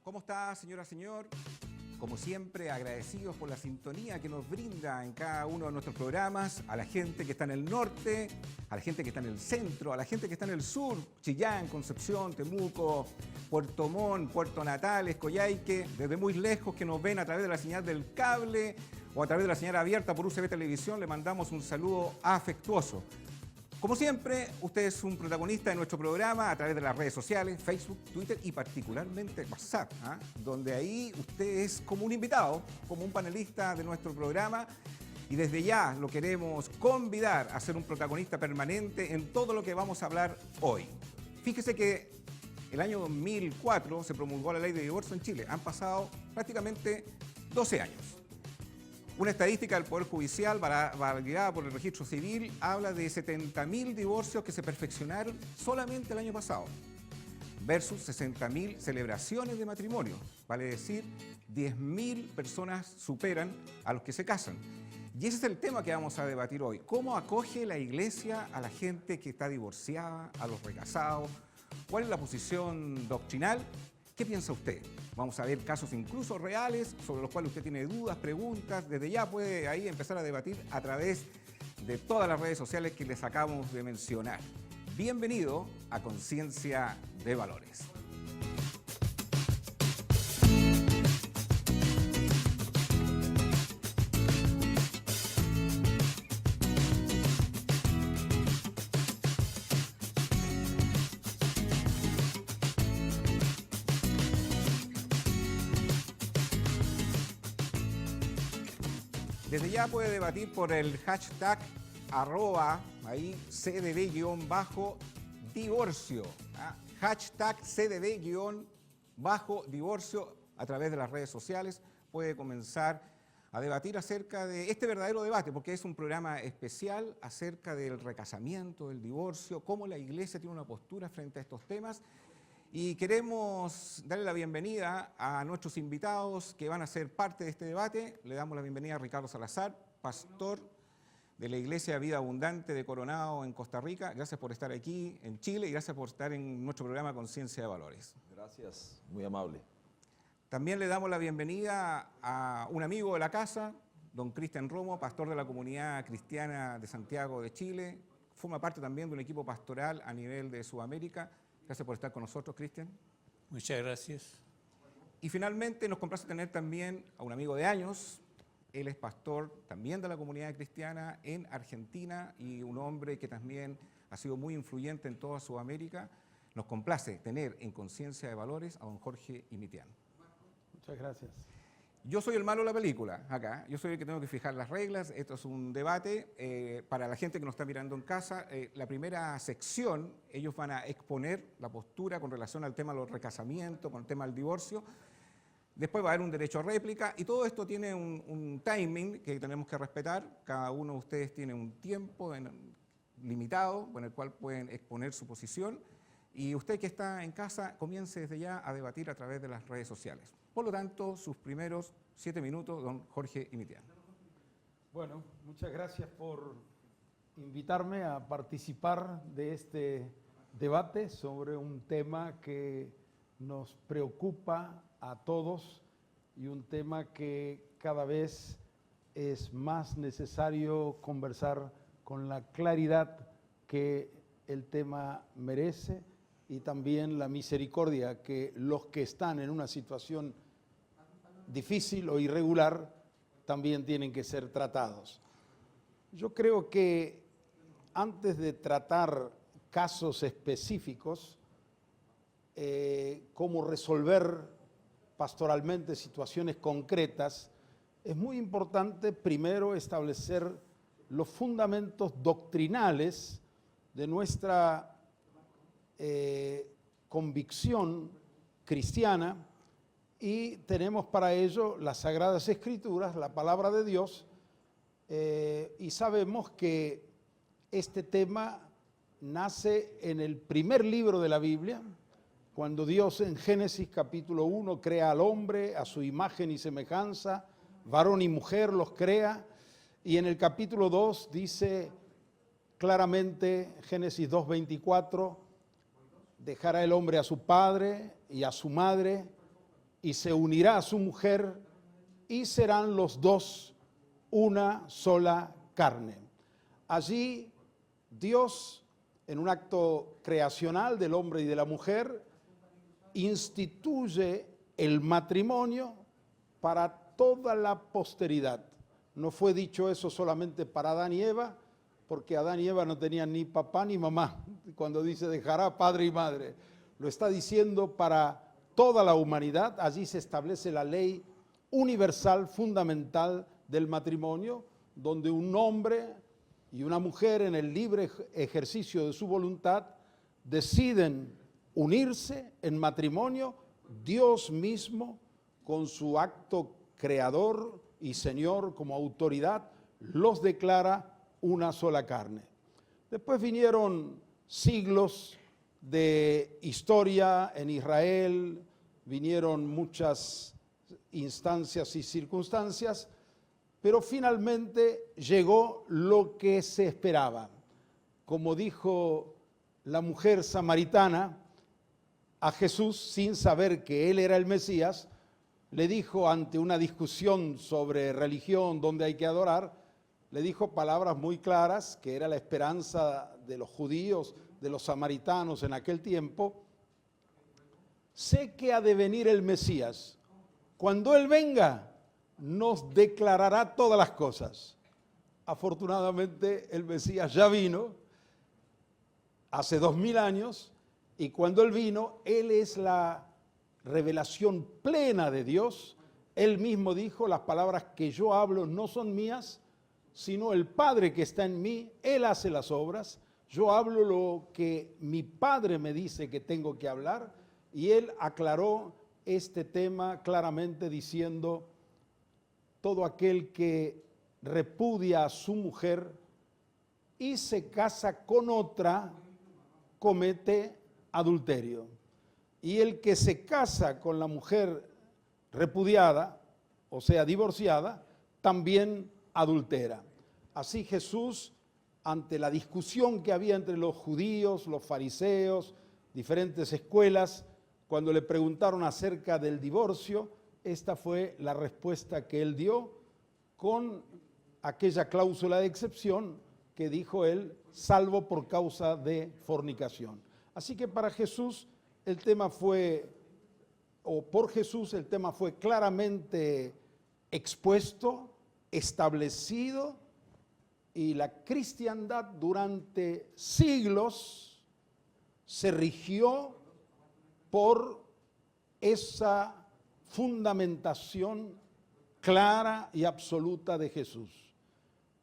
¿Cómo está, señora, señor? Como siempre, agradecidos por la sintonía que nos brinda en cada uno de nuestros programas, a la gente que está en el norte, a la gente que está en el centro, a la gente que está en el sur, Chillán, Concepción, Temuco, Puerto Montt, Puerto Natales, Coyhaique, desde muy lejos que nos ven a través de la señal del cable o a través de la señal abierta por UCB Televisión, le mandamos un saludo afectuoso. Como siempre, usted es un protagonista de nuestro programa a través de las redes sociales, Facebook, Twitter y particularmente WhatsApp, donde ahí usted es como un invitado, como un panelista de nuestro programa y desde ya lo queremos convidar a ser un protagonista permanente en todo lo que vamos a hablar hoy. Fíjese que el año 2004 se promulgó la ley de divorcio en Chile. Han pasado prácticamente 12 años. Una estadística del Poder Judicial, validada por el Registro Civil, habla de 70.000 divorcios que se perfeccionaron solamente el año pasado, versus 60.000 celebraciones de matrimonio. Vale decir, 10.000 personas superan a los que se casan. Y ese es el tema que vamos a debatir hoy. ¿Cómo acoge la Iglesia a la gente que está divorciada, a los recasados? ¿Cuál es la posición doctrinal? ¿Qué piensa usted? Vamos a ver casos incluso reales sobre los cuales usted tiene dudas, preguntas. Desde ya puede ahí empezar a debatir a través de todas las redes sociales que les acabamos de mencionar. Bienvenido a Conciencia de Valores. Desde ya puede debatir por el hashtag ahí CDD-divorcio. Hashtag CDD-divorcio a través de las redes sociales. Puede comenzar a debatir acerca de este verdadero debate, porque es un programa especial acerca del recasamiento, del divorcio, cómo la Iglesia tiene una postura frente a estos temas. Y queremos darle la bienvenida a nuestros invitados que van a ser parte de este debate. Le damos la bienvenida a Ricardo Salazar, pastor de la Iglesia Vida Abundante de Coronado en Costa Rica. Gracias por estar aquí en Chile y gracias por estar en nuestro programa Conciencia de Valores. Gracias, muy amable. También le damos la bienvenida a un amigo de la casa, don Cristian Romo, pastor de la Comunidad Cristiana de Santiago de Chile. Forma parte también de un equipo pastoral a nivel de Sudamérica. Gracias por estar con nosotros, Cristian. Muchas gracias. Y finalmente nos complace tener también a un amigo de años. Él es pastor también de la comunidad cristiana en Argentina y un hombre que también ha sido muy influyente en toda Sudamérica. Nos complace tener en Conciencia de Valores a don Jorge Imitián. Muchas gracias. Yo soy el malo de la película acá, yo soy el que tengo que fijar las reglas, esto es un debate. Para la gente que nos está mirando en casa, la primera sección, ellos van a exponer la postura con relación al tema de los recasamientos, con el tema del divorcio. Después va a haber un derecho a réplica y todo esto tiene un timing que tenemos que respetar. Cada uno de ustedes tiene un tiempo limitado con el cual pueden exponer su posición. Y usted que está en casa, comience desde ya a debatir a través de las redes sociales. Por lo tanto, sus primeros 7 minutos, don Jorge Imitián. Bueno, muchas gracias por invitarme a participar de este debate sobre un tema que nos preocupa a todos y un tema que cada vez es más necesario conversar con la claridad que el tema merece y también la misericordia que los que están en una situación difícil o irregular también tienen que ser tratados. Yo creo que antes de tratar casos específicos, cómo resolver pastoralmente situaciones concretas, es muy importante primero establecer los fundamentos doctrinales de nuestra convicción cristiana y tenemos para ello las Sagradas Escrituras, la Palabra de Dios, y sabemos que este tema nace en el primer libro de la Biblia, cuando Dios en Génesis capítulo 1 crea al hombre a su imagen y semejanza, varón y mujer los crea, y en el capítulo 2 dice claramente, Génesis 2:24, dejará el hombre a su padre y a su madre, y se unirá a su mujer y serán los dos una sola carne. Allí Dios, en un acto creacional del hombre y de la mujer, instituye el matrimonio para toda la posteridad. No fue dicho eso solamente para Adán y Eva, porque Adán y Eva no tenían ni papá ni mamá. Cuando dice dejará padre y madre, lo está diciendo para toda la humanidad. Allí se establece la ley universal, fundamental del matrimonio, donde un hombre y una mujer en el libre ejercicio de su voluntad deciden unirse en matrimonio. Dios mismo, con su acto creador y Señor como autoridad, los declara una sola carne. Después vinieron siglos de historia en Israel, vinieron muchas instancias y circunstancias, pero finalmente llegó lo que se esperaba. Como dijo la mujer samaritana a Jesús, sin saber que él era el Mesías, le dijo ante una discusión sobre religión, dónde hay que adorar, le dijo palabras muy claras, que era la esperanza de los judíos, de los samaritanos en aquel tiempo. Sé que ha de venir el Mesías. Cuando Él venga, nos declarará todas las cosas. Afortunadamente, el Mesías ya vino hace 2000 años, y cuando Él vino, Él es la revelación plena de Dios. Él mismo dijo, las palabras que yo hablo no son mías, sino el Padre que está en mí. Él hace las obras. Yo hablo lo que mi Padre me dice que tengo que hablar. Y Él aclaró este tema claramente diciendo, todo aquel que repudia a su mujer y se casa con otra, comete adulterio. Y el que se casa con la mujer repudiada, o sea, divorciada, también adultera. Así Jesús, ante la discusión que había entre los judíos, los fariseos, diferentes escuelas, cuando le preguntaron acerca del divorcio, esta fue la respuesta que él dio con aquella cláusula de excepción que dijo él, salvo por causa de fornicación. Así que para Jesús el tema fue, o por Jesús el tema fue claramente expuesto, establecido, y la cristiandad durante siglos se rigió por esa fundamentación clara y absoluta de Jesús.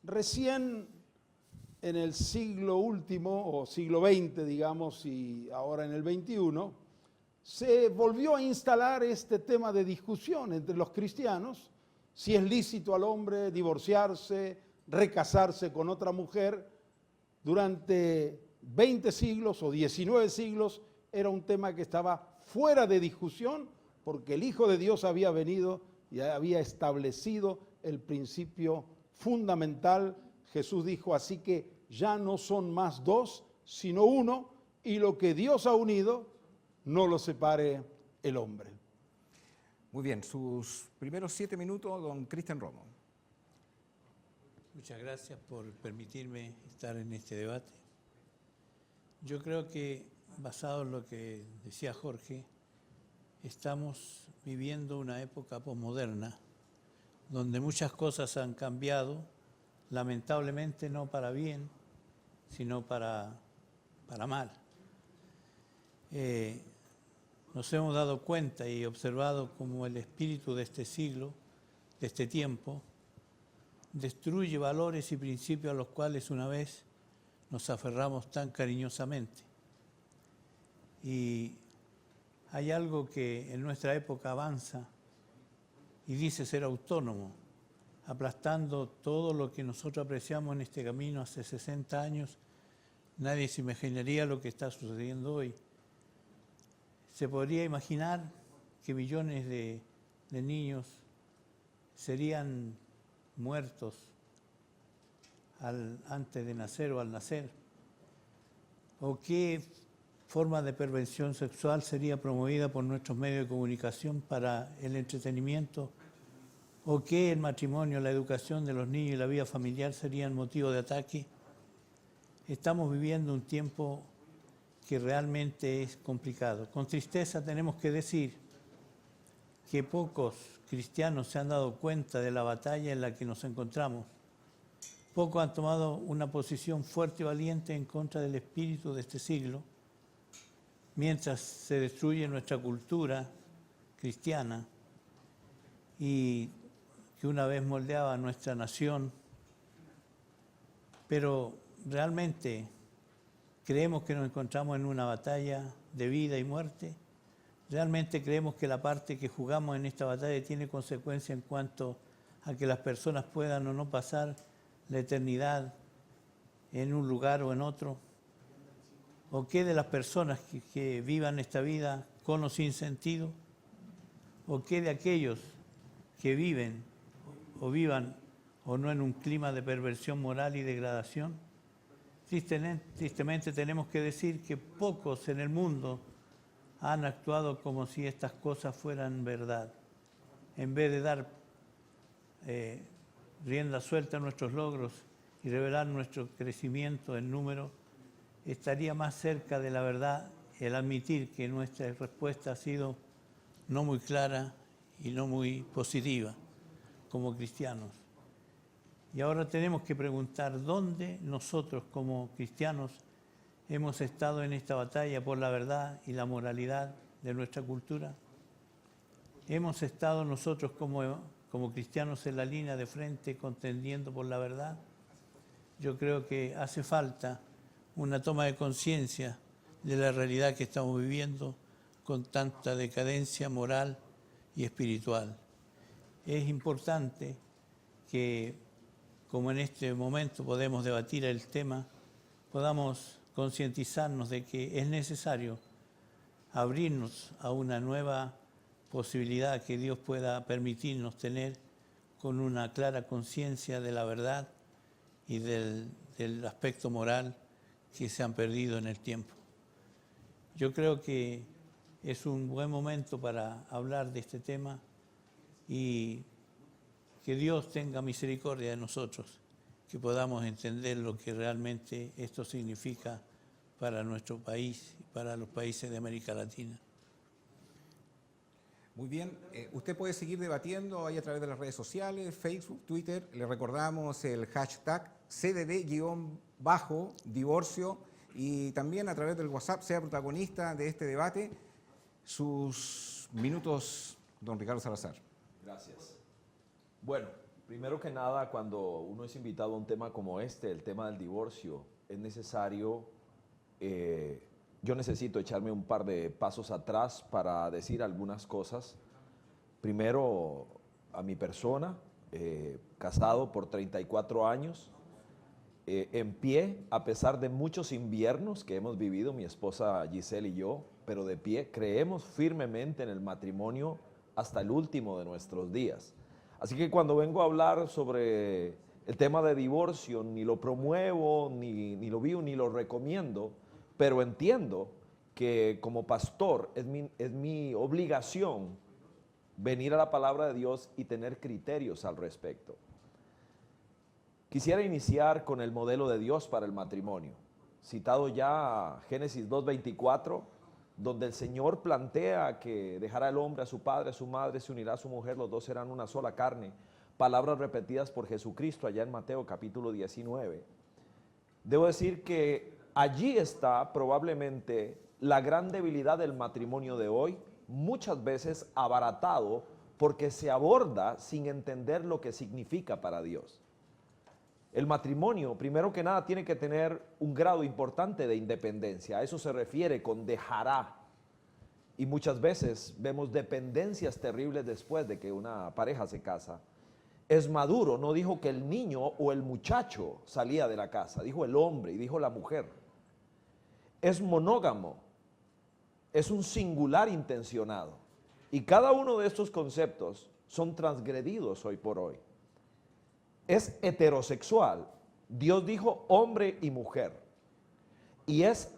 Recién en el siglo último, o siglo XX, digamos, y ahora en el XXI, se volvió a instalar este tema de discusión entre los cristianos, si es lícito al hombre divorciarse, recasarse con otra mujer. Durante 20 siglos o 19 siglos era un tema que estaba fuera de discusión, porque el Hijo de Dios había venido y había establecido el principio fundamental. Jesús dijo, así que ya no son más dos, sino uno, y lo que Dios ha unido, no lo separe el hombre. Muy bien, sus primeros 7 minutos, don Cristian Romo. Muchas gracias por permitirme estar en este debate. Yo creo que, basado en lo que decía Jorge, estamos viviendo una época posmoderna donde muchas cosas han cambiado, lamentablemente no para bien, sino para mal. Nos hemos dado cuenta y observado cómo el espíritu de este siglo, de este tiempo, destruye valores y principios a los cuales una vez nos aferramos tan cariñosamente. Y hay algo que en nuestra época avanza y dice ser autónomo, aplastando todo lo que nosotros apreciamos en este camino hace 60 años. Nadie se imaginaría lo que está sucediendo hoy. Se podría imaginar que millones de niños serían muertos antes de nacer o al nacer, o qué forma de perversión sexual sería promovida por nuestros medios de comunicación para el entretenimiento, o que el matrimonio, la educación de los niños y la vida familiar serían motivo de ataque. Estamos viviendo un tiempo que realmente es complicado. Con tristeza tenemos que decir que pocos cristianos se han dado cuenta de la batalla en la que nos encontramos. Pocos han tomado una posición fuerte y valiente en contra del espíritu de este siglo, mientras se destruye nuestra cultura cristiana y que una vez moldeaba nuestra nación. Pero realmente creemos que nos encontramos en una batalla de vida y muerte. Realmente creemos que la parte que jugamos en esta batalla tiene consecuencias en cuanto a que las personas puedan o no pasar la eternidad en un lugar o en otro. ¿O qué de las personas que vivan esta vida con o sin sentido? ¿O qué de aquellos que viven o vivan o no en un clima de perversión moral y degradación? Tristemente tenemos que decir que pocos en el mundo han actuado como si estas cosas fueran verdad. En vez de dar rienda suelta a nuestros logros y revelar nuestro crecimiento en número, estaría más cerca de la verdad el admitir que nuestra respuesta ha sido no muy clara y no muy positiva como cristianos. Y ahora tenemos que preguntar dónde nosotros como cristianos hemos estado en esta batalla por la verdad y la moralidad de nuestra cultura. Hemos estado nosotros como cristianos en la línea de frente contendiendo por la verdad. Yo creo que hace falta una toma de conciencia de la realidad que estamos viviendo con tanta decadencia moral y espiritual. Es importante que, como en este momento podemos debatir el tema, podamos concientizarnos de que es necesario abrirnos a una nueva posibilidad que Dios pueda permitirnos tener con una clara conciencia de la verdad y del aspecto moral que se han perdido en el tiempo. Yo creo que es un buen momento para hablar de este tema y que Dios tenga misericordia de nosotros, que podamos entender lo que realmente esto significa para nuestro país y para los países de América Latina. Muy bien, usted puede seguir debatiendo ahí a través de las redes sociales, Facebook, Twitter. Le recordamos el hashtag CDD-divorcio y también a través del WhatsApp sea protagonista de este debate. Sus minutos, don Ricardo Salazar. Gracias. Bueno, primero que nada, cuando uno es invitado a un tema como este, el tema del divorcio, es necesario, yo necesito echarme un par de pasos atrás para decir algunas cosas. Primero, a mi persona, casado por 34 años, en pie, a pesar de muchos inviernos que hemos vivido, mi esposa Giselle y yo, pero de pie, creemos firmemente en el matrimonio hasta el último de nuestros días. Así que cuando vengo a hablar sobre el tema de divorcio, ni lo promuevo, ni lo vivo, ni lo recomiendo, pero entiendo que como pastor es mi obligación venir a la palabra de Dios y tener criterios al respecto. Quisiera iniciar con el modelo de Dios para el matrimonio, citado ya Génesis 2:24, donde el Señor plantea que dejará el hombre a su padre, a su madre, se unirá a su mujer, los dos serán una sola carne. Palabras repetidas por Jesucristo allá en Mateo capítulo 19. Debo decir que allí está probablemente la gran debilidad del matrimonio de hoy, muchas veces abaratado porque se aborda sin entender lo que significa para Dios. El matrimonio, primero que nada, tiene que tener un grado importante de independencia. A eso se refiere con dejará. Y muchas veces vemos dependencias terribles después de que una pareja se casa. Es maduro, no dijo que el niño o el muchacho salía de la casa, dijo el hombre y dijo la mujer. Es monógamo, es un singular intencionado. Y cada uno de estos conceptos son transgredidos hoy por hoy. Es heterosexual. Dios dijo hombre y mujer. Y es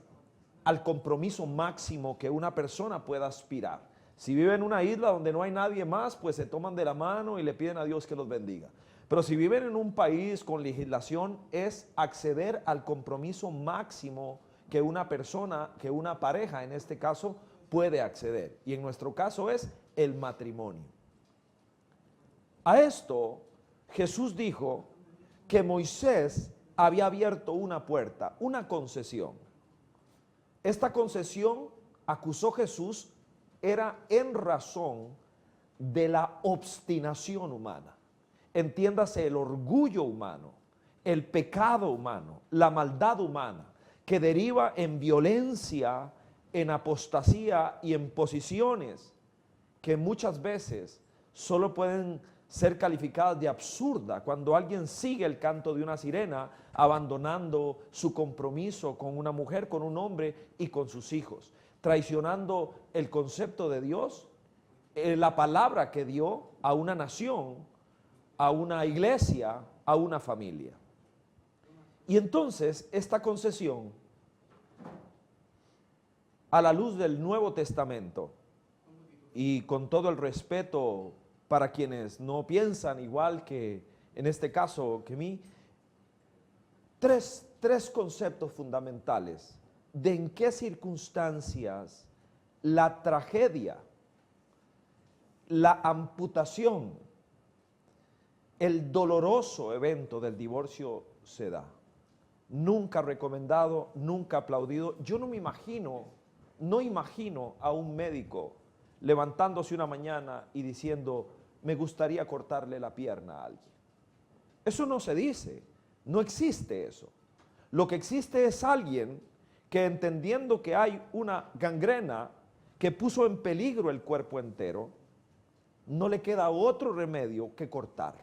al compromiso máximo que una persona pueda aspirar. Si vive en una isla donde no hay nadie más, pues se toman de la mano y le piden a Dios que los bendiga. Pero si viven en un país con legislación, es acceder al compromiso máximo que una persona, que una pareja en este caso, puede acceder. Y en nuestro caso es el matrimonio. A esto Jesús dijo que Moisés había abierto una puerta, una concesión. Esta concesión, acusó Jesús, era en razón de la obstinación humana. Entiéndase, el orgullo humano, el pecado humano, la maldad humana, que deriva en violencia, en apostasía y en posiciones que muchas veces solo pueden ser calificadas de absurda cuando alguien sigue el canto de una sirena, abandonando su compromiso con una mujer, con un hombre y con sus hijos, traicionando el concepto de Dios, la palabra que dio a una nación, a una iglesia, a una familia. Y entonces esta concesión, a la luz del Nuevo Testamento, y con todo el respeto para quienes no piensan igual que en este caso que mí, tres conceptos fundamentales de en qué circunstancias la tragedia, la amputación, el doloroso evento del divorcio se da. Nunca recomendado, nunca aplaudido. Yo no imagino a un médico levantándose una mañana y diciendo, me gustaría cortarle la pierna a alguien. Eso no se dice, no existe eso. Lo que existe es alguien que, entendiendo que hay una gangrena que puso en peligro el cuerpo entero, no le queda otro remedio que cortar,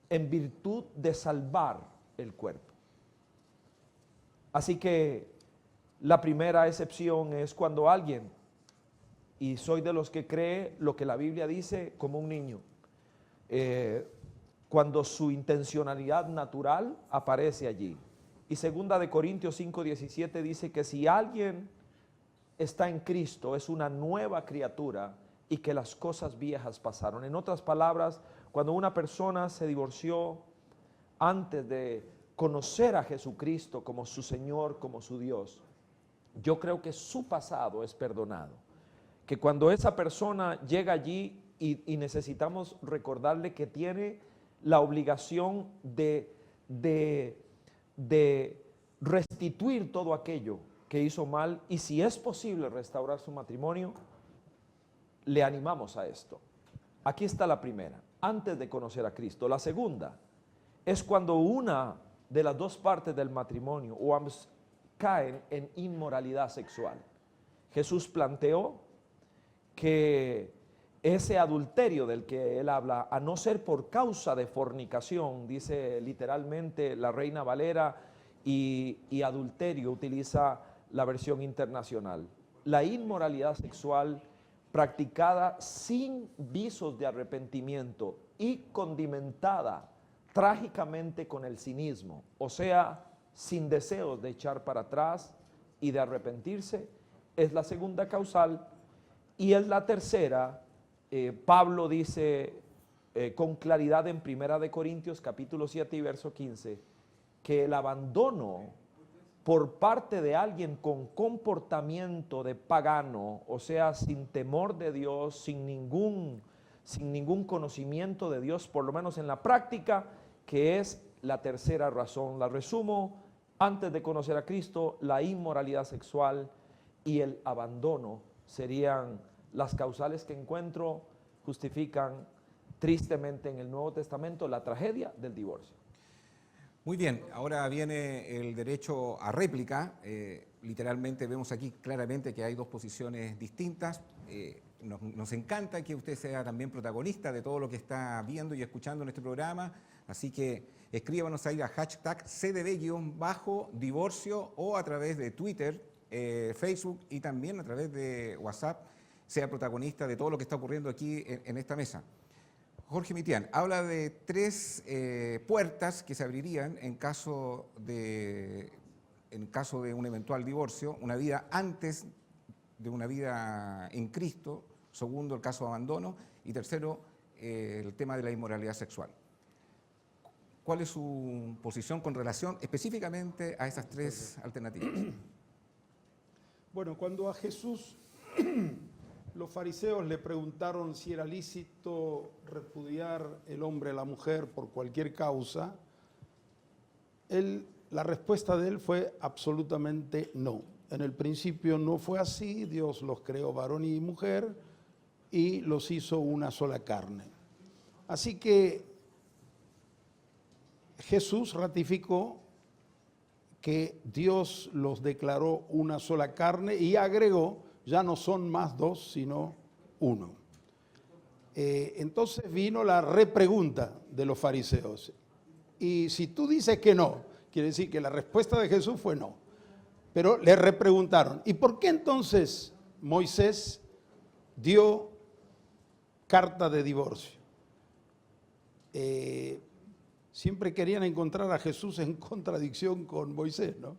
en virtud de salvar el cuerpo. Así que la primera excepción es cuando alguien, y soy de los que cree lo que la Biblia dice como un niño, cuando su intencionalidad natural aparece allí. Y 2 de Corintios 5:17 dice que si alguien está en Cristo, es una nueva criatura y que las cosas viejas pasaron. En otras palabras, cuando una persona se divorció antes de conocer a Jesucristo como su Señor, como su Dios, yo creo que su pasado es perdonado. Que cuando esa persona llega allí y necesitamos recordarle que tiene la obligación de restituir todo aquello que hizo mal, y si es posible restaurar su matrimonio, le animamos a esto. Aquí está la primera, antes de conocer a Cristo. La segunda es cuando una de las dos partes del matrimonio o ambos caen en inmoralidad sexual. Jesús planteó que ese adulterio del que él habla, a no ser por causa de fornicación, dice literalmente la Reina Valera, y adulterio utiliza la versión internacional. La inmoralidad sexual practicada sin visos de arrepentimiento y condimentada trágicamente con el cinismo, o sea, sin deseos de echar para atrás y de arrepentirse, es la segunda causal. Y es la tercera. Pablo dice con claridad en 1 de Corintios capítulo 7 y verso 15, que el abandono por parte de alguien con comportamiento de pagano, o sea, sin temor de Dios, sin ningún conocimiento de Dios, por lo menos en la práctica, que es la tercera razón. La resumo: antes de conocer a Cristo, la inmoralidad sexual y el abandono serían las causales que encuentro justifican tristemente en el Nuevo Testamento la tragedia del divorcio. Muy bien, ahora viene el derecho a réplica. Literalmente vemos aquí claramente que hay dos posiciones distintas. Nos encanta que usted sea también protagonista de todo lo que está viendo y escuchando en este programa, así que escríbanos ahí a #CDB-divorcio o a través de Twitter, Facebook y también a través de WhatsApp. Sea protagonista de todo lo que está ocurriendo aquí en esta mesa. Jorge Mitián habla de tres puertas que se abrirían en caso de en caso de un eventual divorcio, una vida antes de una vida en Cristo. Segundo, el caso de abandono. Y tercero, el tema de la inmoralidad sexual. ¿Cuál es su posición con relación específicamente a esas tres alternativas? Bueno, cuando a Jesús los fariseos le preguntaron si era lícito repudiar el hombre a la mujer por cualquier causa, la respuesta de él fue absolutamente no. En el principio no fue así, Dios los creó varón y mujer y los hizo una sola carne. Así que Jesús ratificó que Dios los declaró una sola carne y agregó, ya no son más dos, sino uno. Entonces vino la repregunta de los fariseos. Y si tú dices que no, quiere decir que la respuesta de Jesús fue no. Pero le repreguntaron, ¿y por qué entonces Moisés dio carta de divorcio? Siempre querían encontrar a Jesús en contradicción con Moisés, ¿no?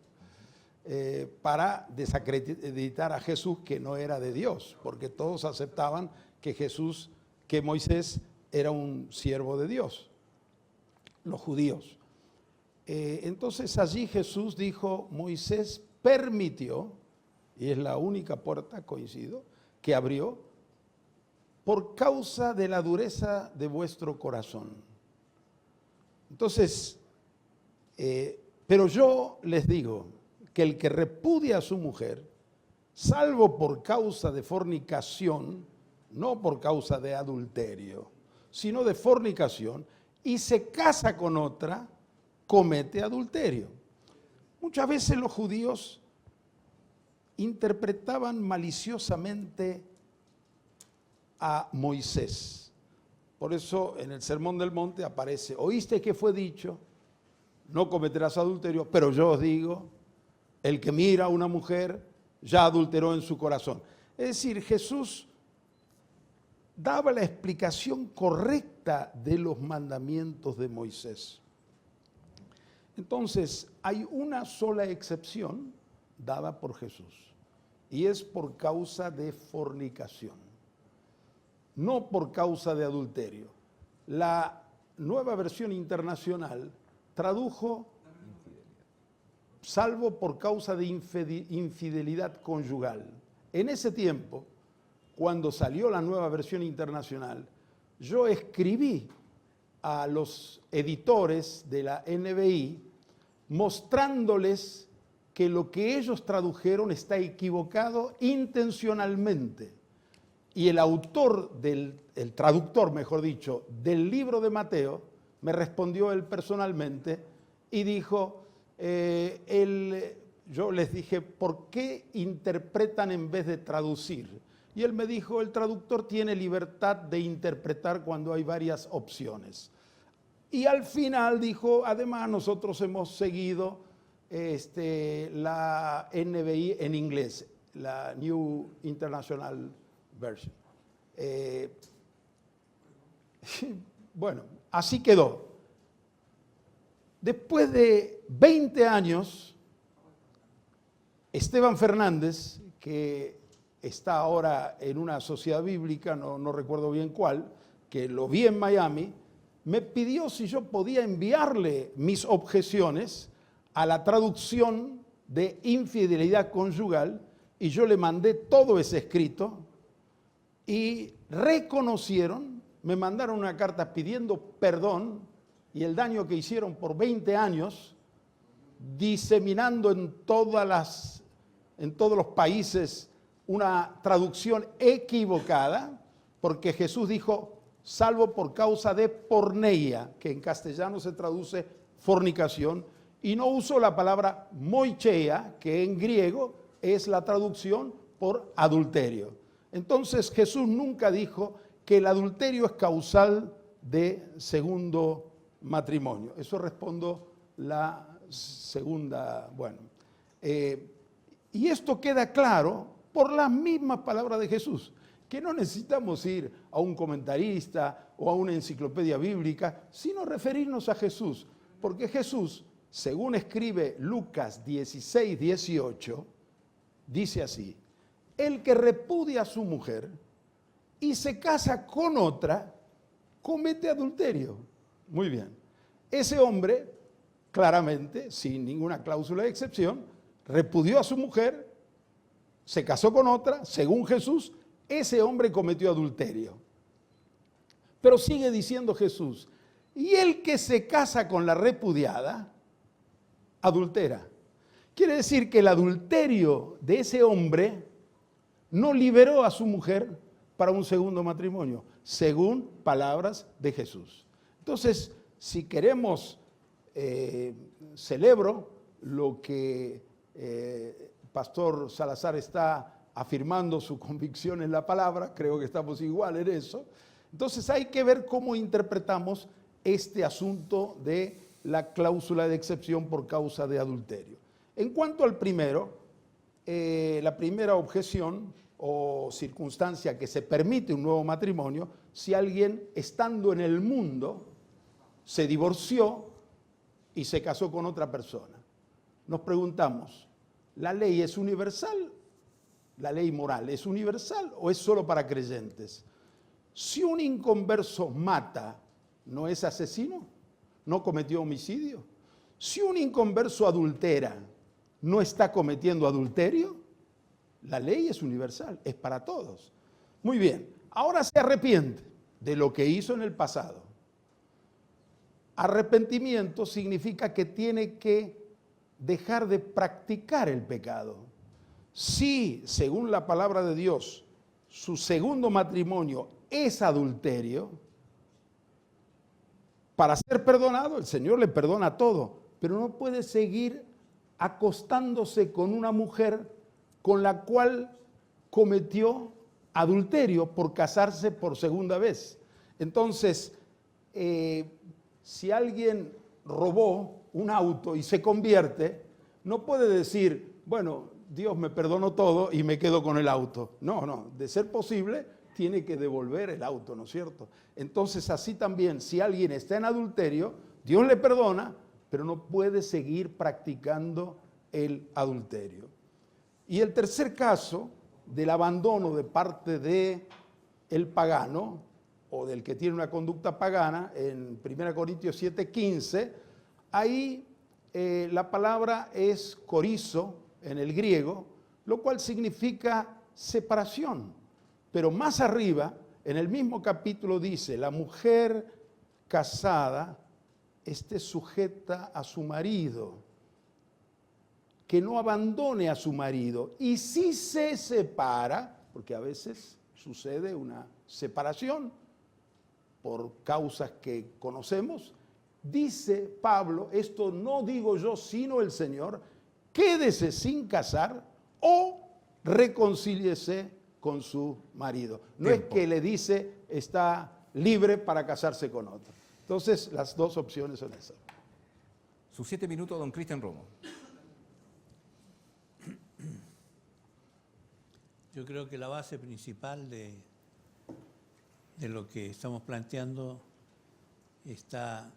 Para desacreditar a Jesús, que no era de Dios, porque todos aceptaban que Moisés era un siervo de Dios, los judíos. Entonces allí Jesús dijo, Moisés permitió, y es la única puerta, coincido, que abrió, por causa de la dureza de vuestro corazón. Entonces, pero yo les digo que el que repudia a su mujer, salvo por causa de fornicación, no por causa de adulterio, sino de fornicación, y se casa con otra, comete adulterio. Muchas veces los judíos interpretaban maliciosamente a Moisés. Por eso en el Sermón del Monte aparece, oíste que fue dicho, no cometerás adulterio, pero yo os digo, el que mira a una mujer ya adulteró en su corazón. Es decir, Jesús daba la explicación correcta de los mandamientos de Moisés. Entonces, hay una sola excepción dada por Jesús, y es por causa de fornicación, no por causa de adulterio. La Nueva Versión Internacional tradujo salvo por causa de infidelidad conyugal. En ese tiempo, cuando salió la Nueva Versión Internacional, yo escribí a los editores de la NBI mostrándoles que lo que ellos tradujeron está equivocado intencionalmente. Y el autor, el traductor, mejor dicho, del libro de Mateo, me respondió él personalmente y dijo, yo les dije, ¿por qué interpretan en vez de traducir? Y él me dijo, el traductor tiene libertad de interpretar cuando hay varias opciones. Y al final dijo, además nosotros hemos seguido la NBI en inglés, la New International Version. Bueno, así quedó. Después de 20 años, Esteban Fernández, que está ahora en una sociedad bíblica, no recuerdo bien cuál, que lo vi en Miami, me pidió si yo podía enviarle mis objeciones a la traducción de infidelidad conyugal, y yo le mandé todo ese escrito y reconocieron, me mandaron una carta pidiendo perdón y el daño que hicieron por 20 años, diseminando en todos los países una traducción equivocada, porque Jesús dijo, salvo por causa de porneia, que en castellano se traduce fornicación, y no usó la palabra moicheia, que en griego es la traducción por adulterio. Entonces Jesús nunca dijo que el adulterio es causal de segundo matrimonio. Eso respondo la segunda, bueno. Y esto queda claro por las mismas palabras de Jesús, que no necesitamos ir a un comentarista o a una enciclopedia bíblica, sino referirnos a Jesús, porque Jesús según escribe Lucas 16, 18, dice así: el que repudia a su mujer y se casa con otra, comete adulterio. Muy bien. Ese hombre, claramente, sin ninguna cláusula de excepción, repudió a su mujer, se casó con otra, según Jesús, ese hombre cometió adulterio. Pero sigue diciendo Jesús, y el que se casa con la repudiada, adultera. Quiere decir que el adulterio de ese hombre no liberó a su mujer para un segundo matrimonio, según palabras de Jesús. Entonces, si queremos, celebro lo que Pastor Salazar está afirmando, su convicción en la palabra, creo que estamos igual en eso. Entonces hay que ver cómo interpretamos este asunto de la cláusula de excepción por causa de adulterio. En cuanto al primero, la primera objeción o circunstancia que se permite un nuevo matrimonio, si alguien estando en el mundo se divorció y se casó con otra persona. Nos preguntamos, ¿la ley es universal? ¿La ley moral es universal o es solo para creyentes? Si un inconverso mata, ¿no es asesino? ¿No cometió homicidio? Si un inconverso adultera, ¿no está cometiendo adulterio? La ley es universal, es para todos. Muy bien, ahora se arrepiente de lo que hizo en el pasado. Arrepentimiento significa que tiene que dejar de practicar el pecado. Si, según la palabra de Dios, su segundo matrimonio es adulterio, para ser perdonado, el Señor le perdona todo, pero no puede seguir acostándose con una mujer con la cual cometió adulterio por casarse por segunda vez. Entonces, si alguien robó un auto y se convierte, no puede decir, bueno, Dios me perdonó todo y me quedo con el auto. No, de ser posible, tiene que devolver el auto, ¿no es cierto? Entonces, así también, si alguien está en adulterio, Dios le perdona, pero no puede seguir practicando el adulterio. Y el tercer caso del abandono de parte del pagano o del que tiene una conducta pagana, en 1 Corintios 7:15, ahí la palabra es corizo en el griego, lo cual significa separación. Pero más arriba, en el mismo capítulo dice, la mujer casada esté sujeta a su marido, que no abandone a su marido. Y si se separa, porque a veces sucede una separación por causas que conocemos, dice Pablo, esto no digo yo sino el Señor, quédese sin casar o reconcíliese con su marido. No es que le dice está libre para casarse con otro. Entonces, las dos opciones son esas. Sus 7 minutos, don Cristian Romo. Yo creo que la base principal de lo que estamos planteando está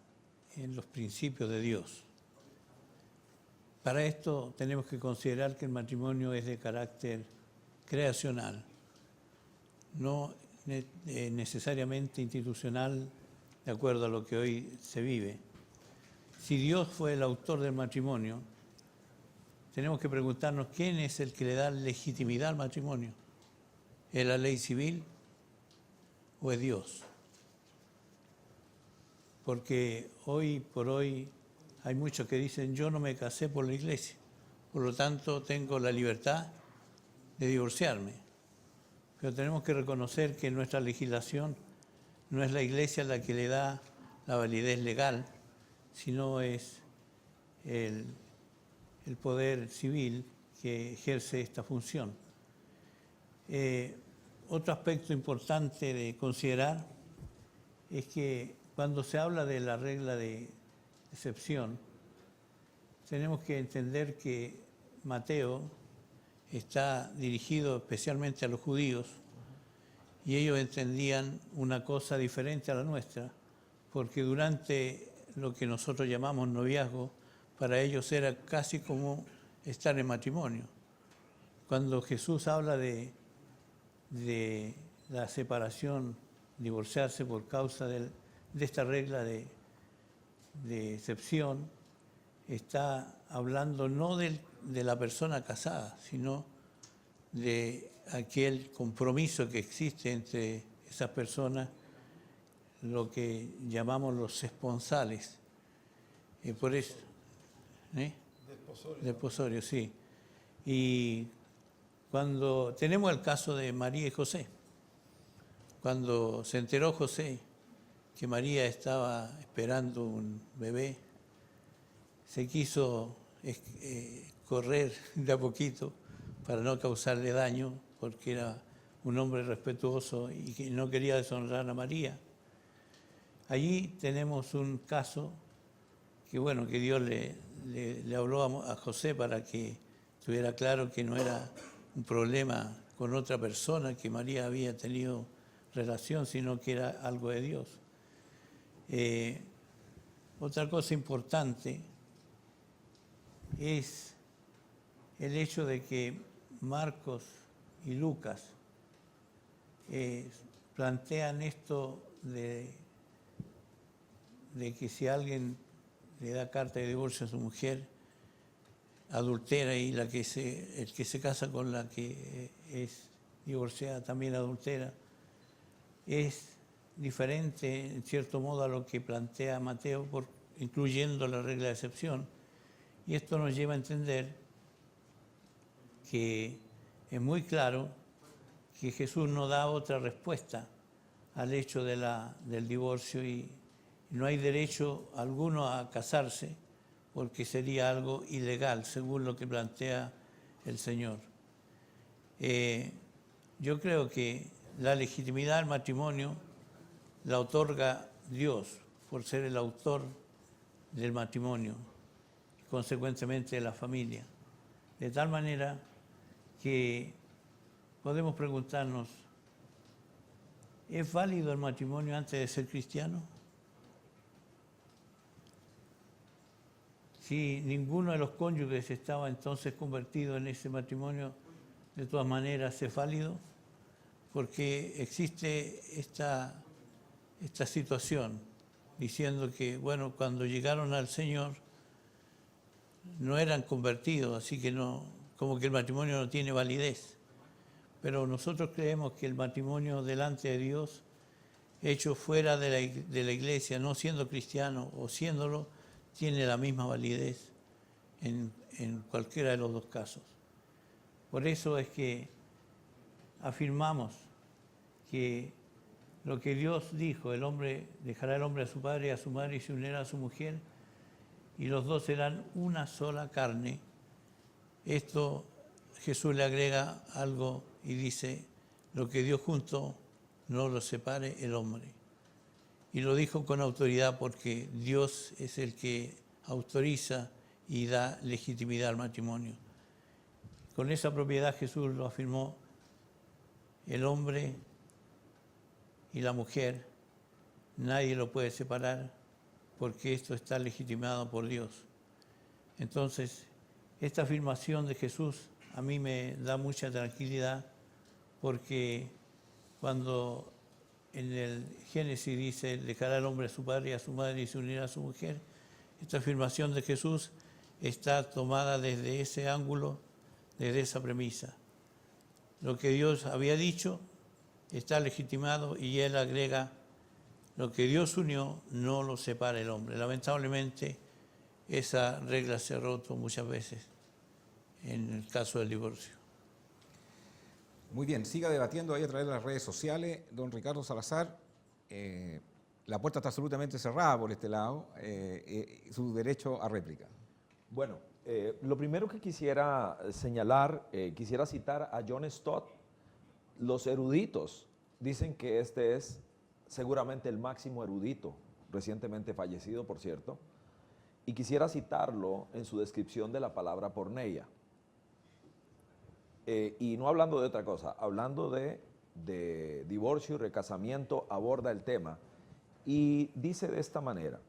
en los principios de Dios. Para esto tenemos que considerar que el matrimonio es de carácter creacional, no necesariamente institucional de acuerdo a lo que hoy se vive. Si Dios fue el autor del matrimonio, tenemos que preguntarnos quién es el que le da legitimidad al matrimonio. ¿Es la ley civil o es Dios? Porque hoy por hoy hay muchos que dicen yo no me casé por la iglesia, por lo tanto tengo la libertad de divorciarme. Pero tenemos que reconocer que nuestra legislación no es la iglesia la que le da la validez legal, sino es el poder civil que ejerce esta función. Otro aspecto importante de considerar es que cuando se habla de la regla de excepción, tenemos que entender que Mateo está dirigido especialmente a los judíos y ellos entendían una cosa diferente a la nuestra, porque durante lo que nosotros llamamos noviazgo, para ellos era casi como estar en matrimonio. Cuando Jesús habla de la separación, divorciarse por causa de esta regla de excepción, está hablando no de la persona casada, sino de aquel compromiso que existe entre esas personas, lo que llamamos los esponsales. Por eso, desposorio, sí. Y cuando tenemos el caso de María y José, cuando se enteró José que María estaba esperando un bebé, se quiso correr de a poquito para no causarle daño, porque era un hombre respetuoso y que no quería deshonrar a María. Allí tenemos un caso que, bueno, que Dios le habló a José para que estuviera claro que no era un problema con otra persona, que María había tenido relación, sino que era algo de Dios. Otra cosa importante es el hecho de que Marcos y Lucas plantean esto de que si alguien le da carta de divorcio a su mujer, adultera, y el que se casa con la que es divorciada también adultera, es diferente en cierto modo a lo que plantea Mateo, incluyendo la regla de excepción. Y esto nos lleva a entender que es muy claro que Jesús no da otra respuesta al hecho del divorcio, y no hay derecho alguno a casarse porque sería algo ilegal, según lo que plantea el Señor. Yo creo que la legitimidad del matrimonio la otorga Dios por ser el autor del matrimonio y consecuentemente de la familia. De tal manera que podemos preguntarnos, ¿es válido el matrimonio antes de ser cristiano? Si ninguno de los cónyuges estaba entonces convertido en ese matrimonio, de todas maneras es válido, porque existe esta situación diciendo que, bueno, cuando llegaron al Señor no eran convertidos, así que no, como que el matrimonio no tiene validez. Pero nosotros creemos que el matrimonio delante de Dios, hecho fuera de la iglesia, no siendo cristiano o siéndolo, tiene la misma validez en cualquiera de los dos casos. Por eso es que afirmamos que lo que Dios dijo, el hombre dejará el hombre a su padre y a su madre y se unirá a su mujer, y los dos serán una sola carne. Esto Jesús le agrega algo y dice, lo que Dios juntó no lo separe el hombre. Y lo dijo con autoridad porque Dios es el que autoriza y da legitimidad al matrimonio. Con esa propiedad Jesús lo afirmó: el hombre y la mujer, nadie lo puede separar porque esto está legitimado por Dios. Entonces, esta afirmación de Jesús a mí me da mucha tranquilidad, porque cuando en el Génesis dice, dejará el hombre a su padre y a su madre y se unirá a su mujer, esta afirmación de Jesús está tomada desde ese ángulo, desde esa premisa. Lo que Dios había dicho está legitimado, y él agrega, lo que Dios unió no lo separa el hombre. Lamentablemente, esa regla se ha roto muchas veces en el caso del divorcio. Muy bien, siga debatiendo ahí a través de las redes sociales, don Ricardo Salazar. La puerta está absolutamente cerrada por este lado, su derecho a réplica. Bueno, lo primero que quisiera señalar, quisiera citar a John Stott. Los eruditos dicen que este es seguramente el máximo erudito, recientemente fallecido, por cierto, y quisiera citarlo en su descripción de la palabra porneia. Y no hablando de otra cosa, hablando de divorcio y recasamiento, aborda el tema y dice de esta manera: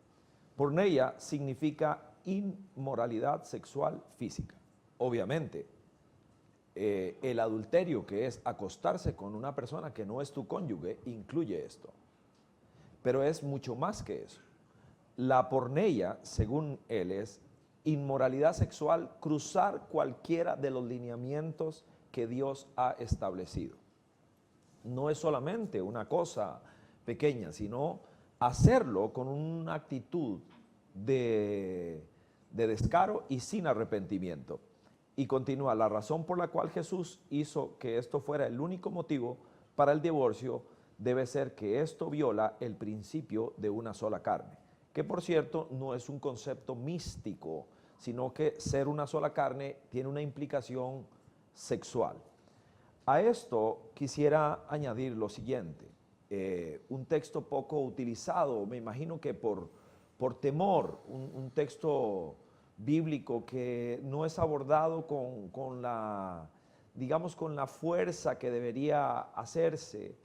porneia significa inmoralidad sexual física. Obviamente, el adulterio, que es acostarse con una persona que no es tu cónyuge, incluye esto. Pero es mucho más que eso. La porneia, según él, es inmoralidad sexual, cruzar cualquiera de los lineamientos que Dios ha establecido. No es solamente una cosa pequeña, sino hacerlo con una actitud de descaro y sin arrepentimiento. Y continúa, la razón por la cual Jesús hizo que esto fuera el único motivo para el divorcio debe ser que esto viola el principio de una sola carne, que por cierto no es un concepto místico, sino que ser una sola carne tiene una implicación sexual. A esto quisiera añadir lo siguiente, un texto poco utilizado, me imagino que por temor, un texto bíblico que no es abordado con la, digamos, con la fuerza que debería hacerse,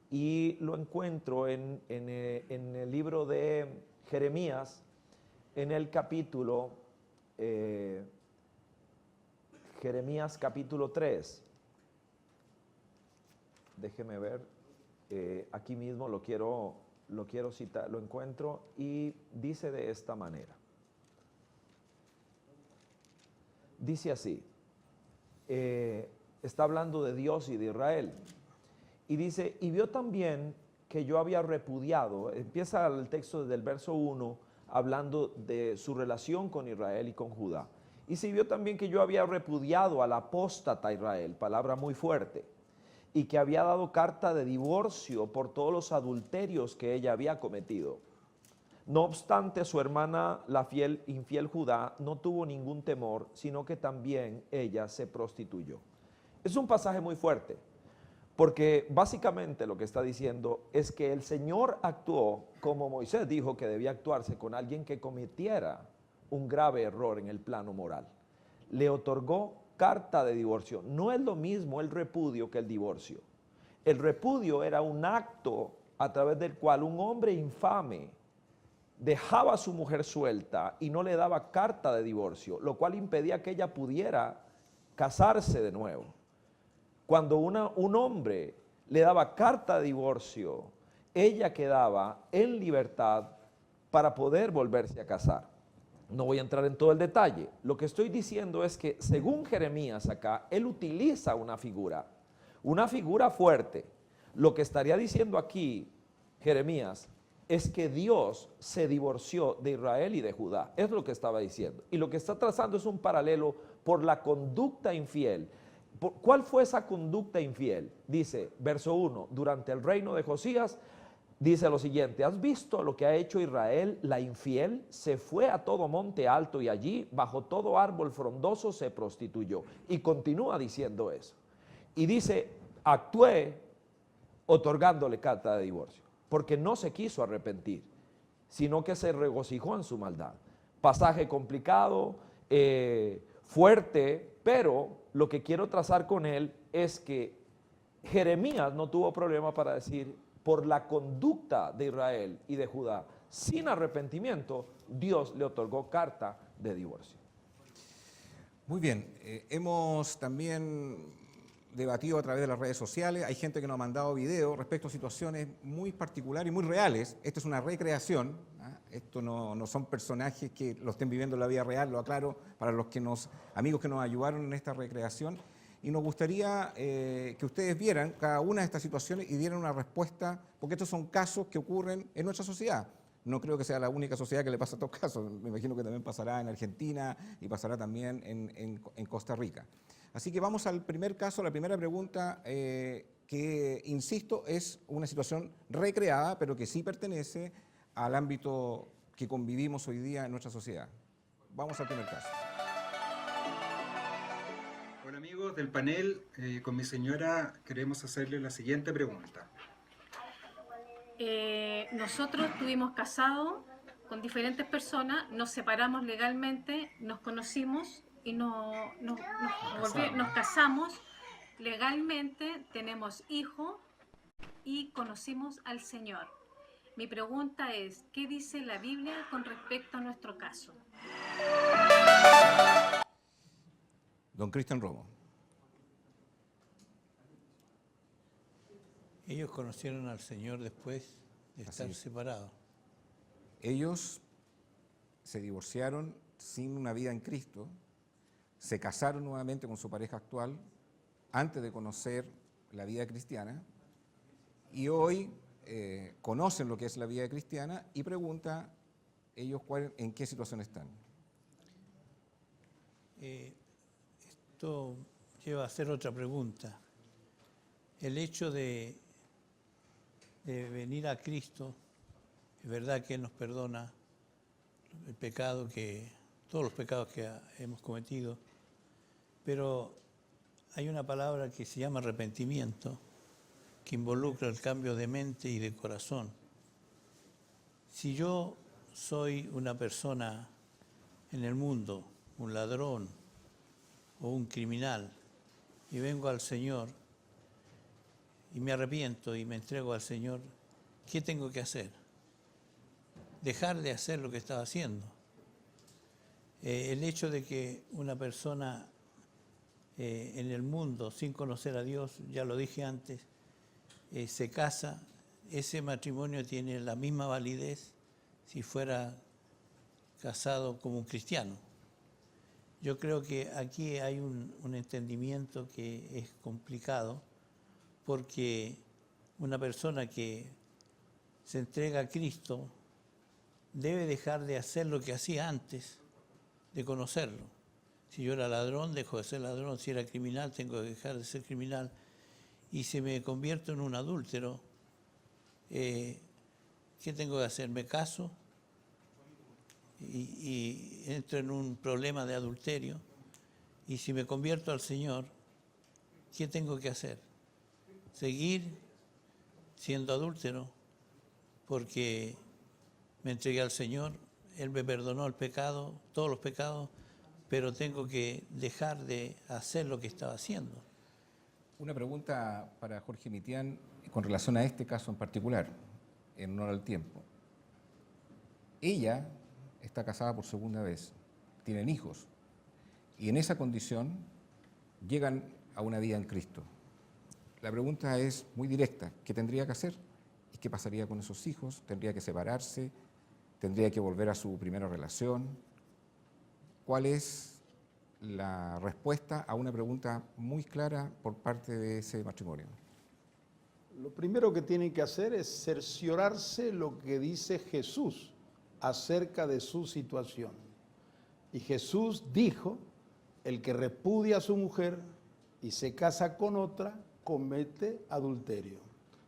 y lo encuentro en el libro de Jeremías, en el capítulo, Jeremías capítulo 3, déjeme ver, aquí mismo lo quiero citar, lo encuentro y dice de esta manera. Dice así, está hablando de Dios y de Israel, y dice, y vio también que yo había repudiado, empieza el texto desde el verso 1, hablando de su relación con Israel y con Judá, y se vio también que yo había repudiado al apóstata Israel, palabra muy fuerte, y que había dado carta de divorcio por todos los adulterios que ella había cometido. No obstante, su hermana, la infiel Judá, no tuvo ningún temor, sino que también ella se prostituyó. Es un pasaje muy fuerte, porque básicamente lo que está diciendo es que el Señor actuó como Moisés dijo que debía actuarse con alguien que cometiera un grave error en el plano moral. Le otorgó carta de divorcio. No es lo mismo el repudio que el divorcio. El repudio era un acto a través del cual un hombre infame dejaba a su mujer suelta y no le daba carta de divorcio, lo cual impedía que ella pudiera casarse de nuevo. Cuando un hombre le daba carta de divorcio, ella quedaba en libertad para poder volverse a casar. No voy a entrar en todo el detalle. Lo que estoy diciendo es que según Jeremías acá, él utiliza una figura fuerte. Lo que estaría diciendo aquí Jeremías es que Dios se divorció de Israel y de Judá. Es lo que estaba diciendo. Y lo que está trazando es un paralelo por la conducta infiel. ¿Cuál fue esa conducta infiel? Dice, verso 1, durante el reino de Josías, dice lo siguiente, ¿has visto lo que ha hecho Israel, la infiel? Se fue a todo monte alto y allí, bajo todo árbol frondoso, se prostituyó. Y continúa diciendo eso. Y dice, actué otorgándole carta de divorcio, porque no se quiso arrepentir, sino que se regocijó en su maldad. Pasaje complicado, fuerte, pero lo que quiero trazar con él es que Jeremías no tuvo problema para decir, por la conducta de Israel y de Judá, sin arrepentimiento, Dios le otorgó carta de divorcio. Muy bien, hemos también debatido a través de las redes sociales, hay gente que nos ha mandado videos respecto a situaciones muy particulares y muy reales. Esto es una recreación, esto no son personajes que lo estén viviendo en la vida real, lo aclaro para los amigos que nos ayudaron en esta recreación. Y nos gustaría que ustedes vieran cada una de estas situaciones y dieran una respuesta, porque estos son casos que ocurren en nuestra sociedad. No creo que sea la única sociedad que le pasa estos casos, me imagino que también pasará en Argentina y pasará también en Costa Rica. Así que vamos al primer caso, la primera pregunta, que, insisto, es una situación recreada, pero que sí pertenece al ámbito que convivimos hoy día en nuestra sociedad. Vamos al primer caso. Hola amigos del panel, con mi señora queremos hacerle la siguiente pregunta. Nosotros estuvimos casados con diferentes personas, nos separamos legalmente, nos conocimos y nos casamos legalmente, tenemos hijos y conocimos al Señor. Mi pregunta es, ¿qué dice la Biblia con respecto a nuestro caso? Don Cristian Romo. Ellos conocieron al Señor después de estar es. separados. Ellos se divorciaron sin una vida en Cristo, se casaron nuevamente con su pareja actual antes de conocer la vida cristiana y hoy conocen lo que es la vida cristiana y pregunta ellos en qué situación están. Esto lleva a hacer otra pregunta. El hecho de venir a Cristo, es verdad que Él nos perdona el pecado todos los pecados que hemos cometido, pero hay una palabra que se llama arrepentimiento, que involucra el cambio de mente y de corazón. Si yo soy una persona en el mundo, un ladrón o un criminal, y vengo al Señor y me arrepiento y me entrego al Señor, ¿qué tengo que hacer? Dejar de hacer lo que estaba haciendo. El hecho de que una persona en el mundo, sin conocer a Dios, ya lo dije antes, se casa, ese matrimonio tiene la misma validez si fuera casado como un cristiano. Yo creo que aquí hay un entendimiento que es complicado, porque una persona que se entrega a Cristo debe dejar de hacer lo que hacía antes de conocerlo. Si yo era ladrón, dejo de ser ladrón. Si era criminal, tengo que dejar de ser criminal. Y si me convierto en un adúltero, ¿qué tengo que hacer? ¿Me caso? Y entro en un problema de adulterio. Y si me convierto al Señor, ¿qué tengo que hacer? Seguir siendo adúltero, porque me entregué al Señor, Él me perdonó el pecado, todos los pecados, pero tengo que dejar de hacer lo que estaba haciendo. Una pregunta para Jorge Mitián con relación a este caso en particular, en honor al tiempo. Ella está casada por segunda vez, tienen hijos, y en esa condición llegan a una vida en Cristo. La pregunta es muy directa, ¿qué tendría que hacer? ¿Y qué pasaría con esos hijos? ¿Tendría que separarse? ¿Tendría que volver a su primera relación? ¿Cuál es la respuesta a una pregunta muy clara por parte de ese matrimonio? Lo primero que tienen que hacer es cerciorarse lo que dice Jesús acerca de su situación. Y Jesús dijo, el que repudia a su mujer y se casa con otra, comete adulterio.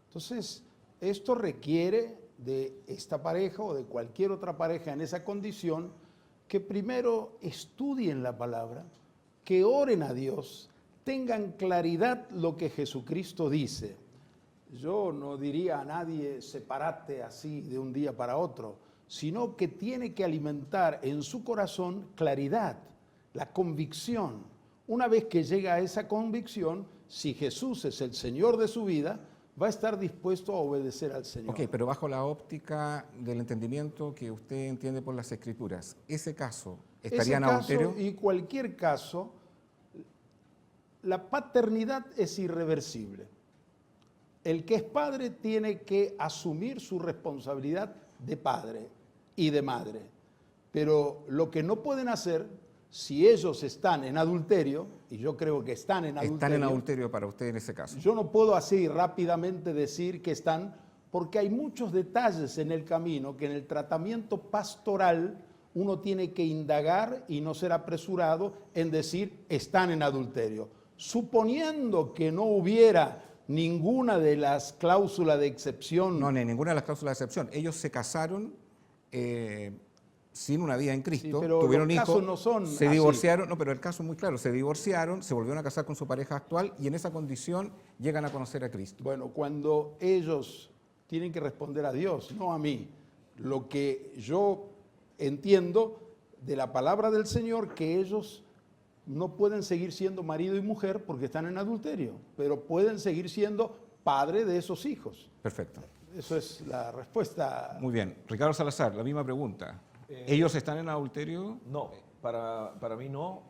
Entonces, esto requiere de esta pareja o de cualquier otra pareja en esa condición que primero estudien la palabra, que oren a Dios, tengan claridad lo que Jesucristo dice. Yo no diría a nadie sepárate así de un día para otro, sino que tiene que alimentar en su corazón claridad, la convicción. Una vez que llega a esa convicción, si Jesús es el Señor de su vida, va a estar dispuesto a obedecer al Señor. Ok, pero bajo la óptica del entendimiento que usted entiende por las Escrituras, ¿ese caso estaría en adulterio? Y cualquier caso, la paternidad es irreversible. El que es padre tiene que asumir su responsabilidad de padre y de madre. Pero lo que no pueden hacer, si ellos están en adulterio, y yo creo que están en adulterio. Están en adulterio para usted en ese caso. Yo no puedo así rápidamente decir que están, porque hay muchos detalles en el camino que en el tratamiento pastoral uno tiene que indagar y no ser apresurado en decir están en adulterio. Suponiendo que no hubiera ninguna de las cláusulas de excepción. No, ni ninguna de las cláusulas de excepción. Ellos se casaron sin una vida en Cristo, Sí, pero tuvieron los hijos, casos no son se así. divorciaron, no, pero el caso es muy claro, se divorciaron, se volvieron a casar con su pareja actual y en esa condición llegan a conocer a Cristo. Bueno, cuando ellos tienen que responder a Dios, no a mí. Lo que yo entiendo de la palabra del Señor, que ellos no pueden seguir siendo marido y mujer porque están en adulterio, pero pueden seguir siendo padre de esos hijos. Perfecto. Eso es la respuesta. Muy bien. Ricardo Salazar, la misma pregunta. ¿Ellos están en adulterio? No, para mí no,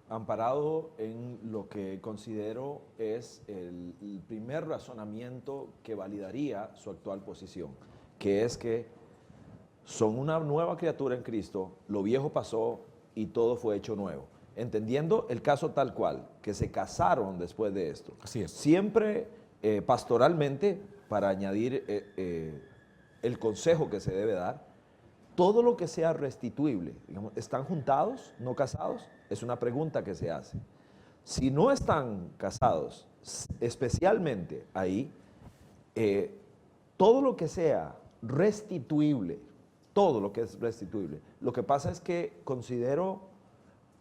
amparado en lo que considero es el primer razonamiento que validaría su actual posición, que es que son una nueva criatura en Cristo, lo viejo pasó y todo fue hecho nuevo. Entendiendo el caso tal cual, que se casaron después de esto. Así es. Siempre pastoralmente, para añadir el consejo que se debe dar, todo lo que sea restituible, digamos, ¿están juntados, no casados? Es una pregunta que se hace. Si no están casados, especialmente ahí, todo lo que sea restituible, todo lo que es restituible, lo que pasa es que considero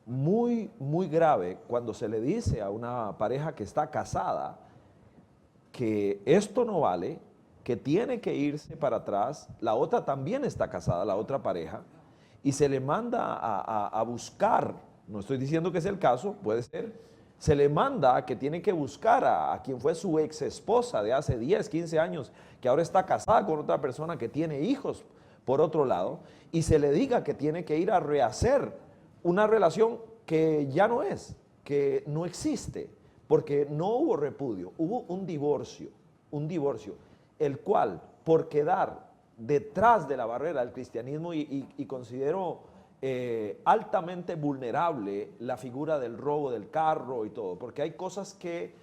muy, muy grave cuando se le dice a una pareja que está casada que esto no vale, que tiene que irse para atrás, la otra también está casada, la otra pareja, y se le manda a buscar, no estoy diciendo que es el caso, puede ser, se le manda que tiene que buscar a quien fue su ex esposa de hace 10, 15 años, que ahora está casada con otra persona que tiene hijos por otro lado, y se le diga que tiene que ir a rehacer una relación que ya no es, que no existe, porque no hubo repudio, hubo un divorcio, el cual, por quedar detrás de la barrera del cristianismo, y considero altamente vulnerable la figura del robo del carro y todo, porque hay cosas que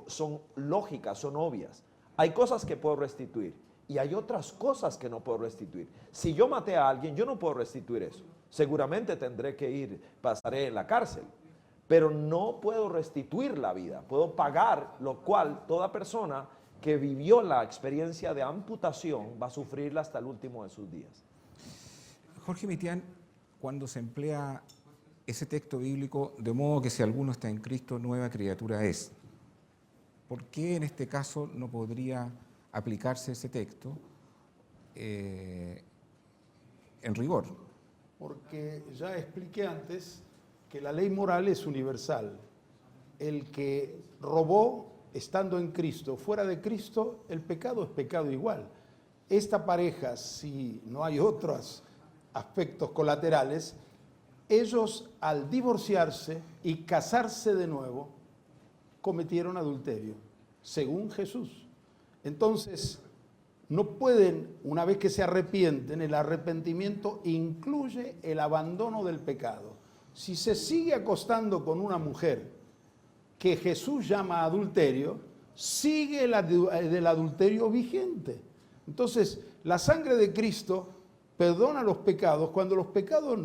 son lógicas, son obvias. Hay cosas que puedo restituir y hay otras cosas que no puedo restituir. Si yo maté a alguien, yo no puedo restituir eso. Seguramente tendré que ir, pasaré en la cárcel, pero no puedo restituir la vida. Puedo pagar, lo cual toda persona que vivió la experiencia de amputación va a sufrirla hasta el último de sus días. Jorge Mitián, cuando se emplea ese texto bíblico, de modo que si alguno está en Cristo, nueva criatura es, ¿por qué en este caso no podría aplicarse ese texto en rigor? Porque ya expliqué antes que la ley moral es universal. El que robó estando en Cristo, fuera de Cristo, el pecado es pecado igual. Esta pareja, si no hay otros aspectos colaterales, ellos al divorciarse y casarse de nuevo, cometieron adulterio, según Jesús. Entonces, no pueden, una vez que se arrepienten, el arrepentimiento incluye el abandono del pecado. Si se sigue acostando con una mujer que Jesús llama adulterio, sigue el adulterio vigente. Entonces, la sangre de Cristo perdona los pecados cuando los pecados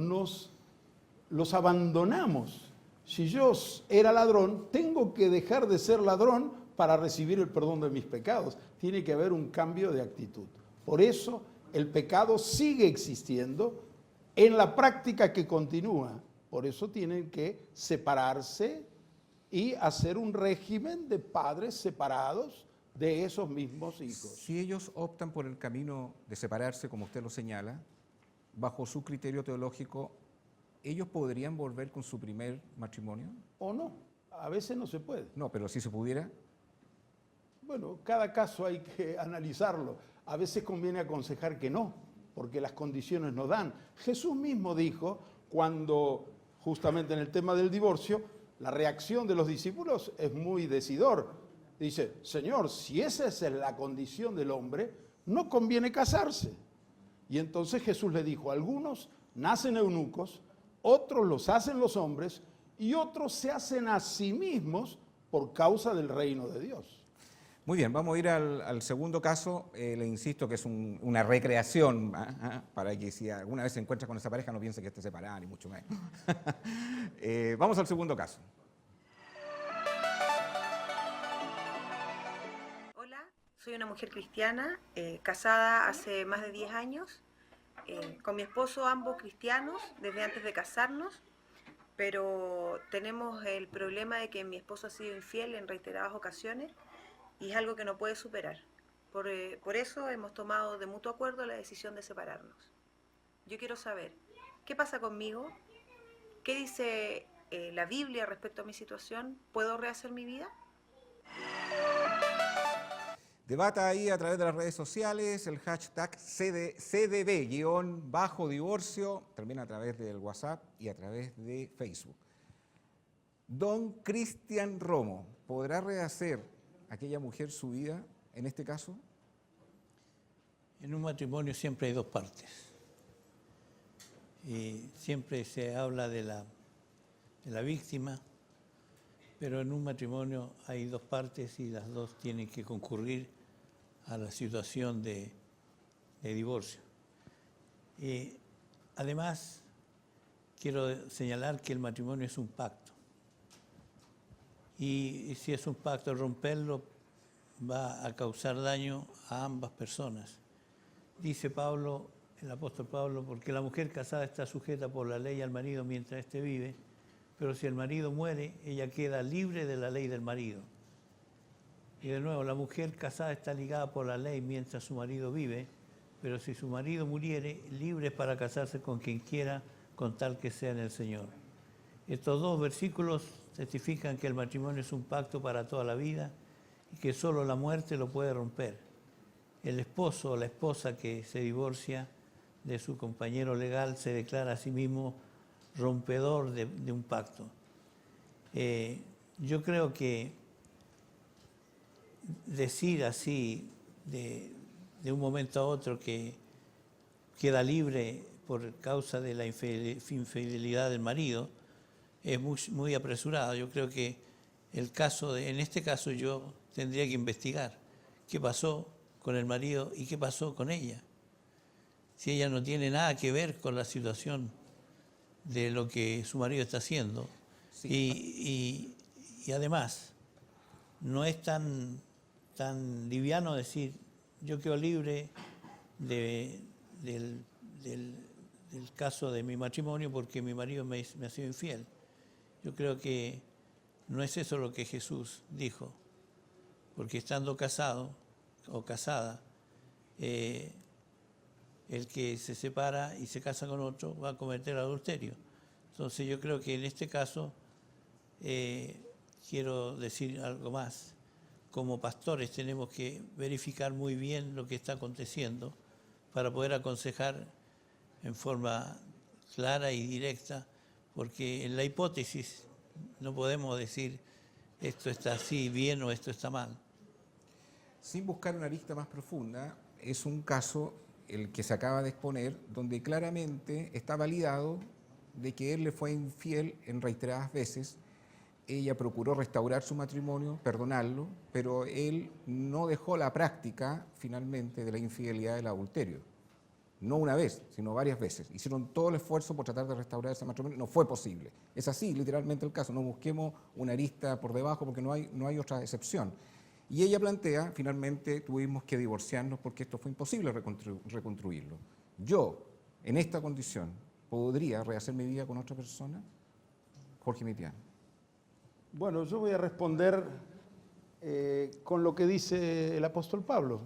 los abandonamos. Si yo era ladrón, tengo que dejar de ser ladrón para recibir el perdón de mis pecados. Tiene que haber un cambio de actitud. Por eso el pecado sigue existiendo en la práctica que continúa. Por eso tienen que separarse y hacer un régimen de padres separados de esos mismos hijos. Si ellos optan por el camino de separarse, como usted lo señala, bajo su criterio teológico, ¿ellos podrían volver con su primer matrimonio? ¿O no? A veces no se puede. No, pero si se pudiera. Bueno, cada caso hay que analizarlo. A veces conviene aconsejar que no, porque las condiciones no dan. Jesús mismo dijo, cuando justamente en el tema del divorcio, la reacción de los discípulos es muy decidor. Dice, Señor, si esa es la condición del hombre, no conviene casarse. Y entonces Jesús le dijo, algunos nacen eunucos, otros los hacen los hombres y otros se hacen a sí mismos por causa del reino de Dios. Muy bien, vamos a ir al segundo caso. Le insisto que es una recreación, para que si alguna vez se encuentra con esa pareja no piense que esté separada, ni mucho menos. Vamos al segundo caso. Hola, soy una mujer cristiana, casada hace más de 10 años, con mi esposo, ambos cristianos, desde antes de casarnos, pero tenemos el problema de que mi esposo ha sido infiel en reiteradas ocasiones y es algo que no puede superar. Por eso hemos tomado de mutuo acuerdo la decisión de separarnos. Yo quiero saber, ¿qué pasa conmigo? ¿Qué dice la Biblia respecto a mi situación? ¿Puedo rehacer mi vida? Debata ahí a través de las redes sociales, el hashtag CDB-divorcio, también a través del WhatsApp y a través de Facebook. Don Cristian Romo, ¿podrá rehacer aquella mujer su vida en este caso? En un matrimonio siempre hay dos partes. Y siempre se habla de la víctima, pero en un matrimonio hay dos partes y las dos tienen que concurrir a la situación de divorcio. Además, quiero señalar que el matrimonio es un pacto. Y si es un pacto, romperlo va a causar daño a ambas personas. Dice Pablo, el apóstol Pablo, porque la mujer casada está sujeta por la ley al marido mientras éste vive, pero si el marido muere, ella queda libre de la ley del marido. Y de nuevo, la mujer casada está ligada por la ley mientras su marido vive, pero si su marido muriere, libre es para casarse con quien quiera, con tal que sea en el Señor. Estos dos versículos testifican que el matrimonio es un pacto para toda la vida y que solo la muerte lo puede romper. El esposo o la esposa que se divorcia de su compañero legal se declara a sí mismo rompedor de un pacto. Yo creo que decir así de un momento a otro que queda libre por causa de la infidelidad del marido es muy apresurado. Yo creo que en este caso yo tendría que investigar qué pasó con el marido y qué pasó con ella. Si ella no tiene nada que ver con la situación de lo que su marido está haciendo. Sí. Y además, no es tan liviano decir, yo quedo libre del caso de mi matrimonio porque mi marido me ha sido infiel. Yo creo que no es eso lo que Jesús dijo, porque estando casado o casada, el que se separa y se casa con otro va a cometer adulterio. Entonces yo creo que en este caso quiero decir algo más. Como pastores tenemos que verificar muy bien lo que está aconteciendo para poder aconsejar en forma clara y directa, porque en la hipótesis no podemos decir esto está así bien o esto está mal. Sin buscar una arista más profunda, es un caso, el que se acaba de exponer, donde claramente está validado de que él le fue infiel en reiteradas veces. Ella procuró restaurar su matrimonio, perdonarlo, pero él no dejó la práctica, finalmente, de la infidelidad del adulterio. No una vez, sino varias veces. Hicieron todo el esfuerzo por tratar de restaurar ese matrimonio, no fue posible. Es así, literalmente, el caso. No busquemos una arista por debajo porque no hay otra excepción. Y ella plantea, finalmente, tuvimos que divorciarnos porque esto fue imposible reconstruirlo. Yo, en esta condición, ¿podría rehacer mi vida con otra persona? Jorge Mitián. Bueno, yo voy a responder con lo que dice el apóstol Pablo,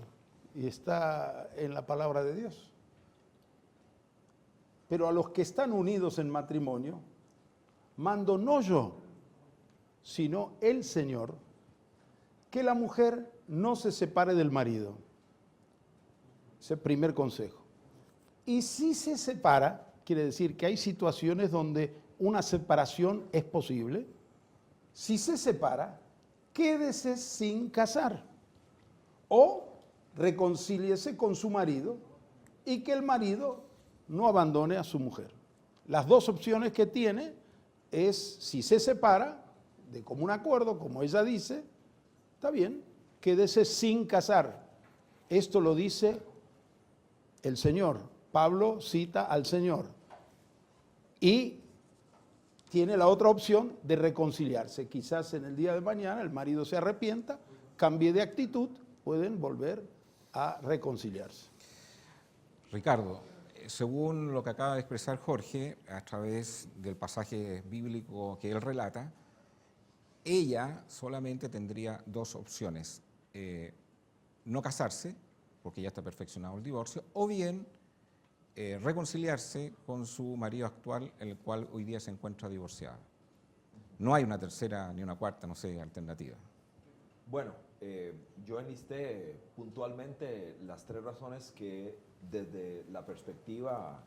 y está en la palabra de Dios. Pero a los que están unidos en matrimonio, mando no yo, sino el Señor, que la mujer no se separe del marido. Ese es el primer consejo. Y si se separa, quiere decir que hay situaciones donde una separación es posible. Si se separa, quédese sin casar o reconcíliese con su marido y que el marido no abandone a su mujer. Las dos opciones que tiene es, si se separa, de común acuerdo, como ella dice, está bien, quédese sin casar. Esto lo dice el Señor. Pablo cita al Señor. Y tiene la otra opción de reconciliarse. Quizás en el día de mañana el marido se arrepienta, cambie de actitud, pueden volver a reconciliarse. Ricardo, según lo que acaba de expresar Jorge, a través del pasaje bíblico que él relata, ella solamente tendría dos opciones. No casarse, porque ya está perfeccionado el divorcio, o bien reconciliarse con su marido actual, el cual hoy día se encuentra divorciado. No hay una tercera ni una cuarta, no sé, alternativa. Bueno, yo enlisté puntualmente las 3 razones que desde la perspectiva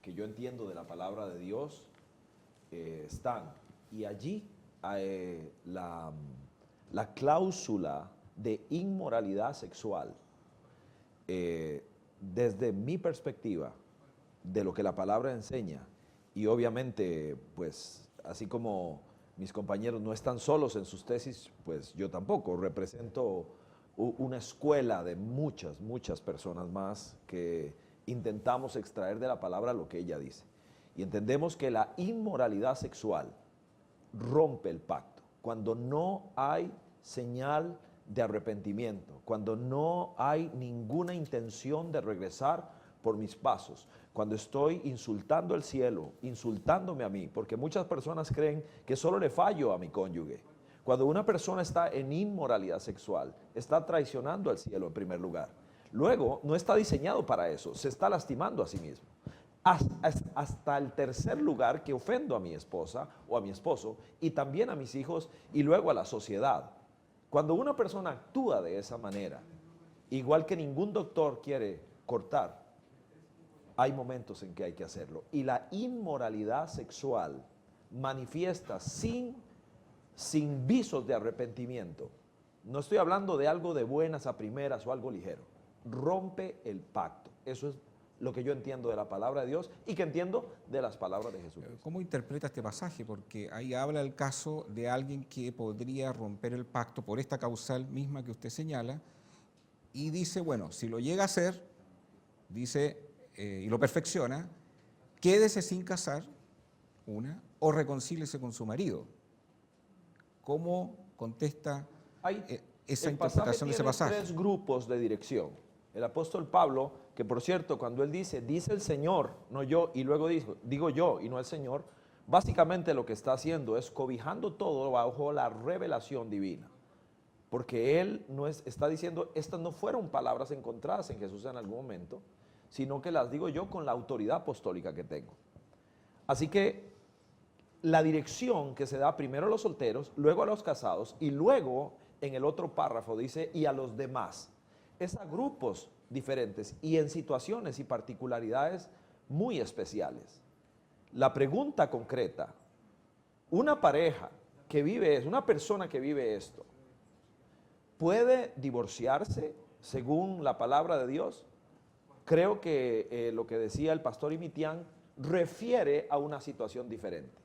que yo entiendo de la palabra de Dios están. Y allí la cláusula de inmoralidad sexual, desde mi perspectiva, de lo que la palabra enseña, y obviamente, pues, así como mis compañeros no están solos en sus tesis, pues yo tampoco, represento una escuela de muchas personas más que intentamos extraer de la palabra lo que ella dice. Y entendemos que la inmoralidad sexual rompe el pacto cuando no hay señal de arrepentimiento, cuando no hay ninguna intención de regresar por mis pasos, cuando estoy insultando el cielo, insultándome a mí, porque muchas personas creen que solo le fallo a mi cónyuge. Cuando una persona está en inmoralidad sexual, está traicionando al cielo en primer lugar. Luego, no está diseñado para eso, se está lastimando a sí mismo. Hasta el tercer lugar, que ofendo a mi esposa o a mi esposo y también a mis hijos y luego a la sociedad. Cuando una persona actúa de esa manera, igual que ningún doctor quiere cortar, hay momentos en que hay que hacerlo. Y la inmoralidad sexual manifiesta sin visos de arrepentimiento. No estoy hablando de algo de buenas a primeras o algo ligero. Rompe el pacto. Eso es lo que yo entiendo de la palabra de Dios y que entiendo de las palabras de Jesús. ¿Cómo interpreta este pasaje? Porque ahí habla el caso de alguien que podría romper el pacto por esta causal misma que usted señala y dice, bueno, si lo llega a hacer, dice, y lo perfecciona, quédese sin casar, o reconcíliese con su marido. ¿Cómo contesta esa interpretación de ese pasaje? Hay 3 grupos de dirección. El apóstol Pablo, que por cierto, cuando él dice el Señor, no yo, y luego digo yo y no el Señor, básicamente lo que está haciendo es cobijando todo bajo la revelación divina. Porque él está diciendo, estas no fueron palabras encontradas en Jesús en algún momento, sino que las digo yo con la autoridad apostólica que tengo. Así que la dirección que se da primero a los solteros, luego a los casados, y luego en el otro párrafo dice, y a los demás. Es a grupos diferentes y en situaciones y particularidades muy especiales. La pregunta concreta, una pareja que vive una persona que vive esto, ¿puede divorciarse según la palabra de Dios? Creo que lo que decía el pastor Imitián refiere a una situación diferente.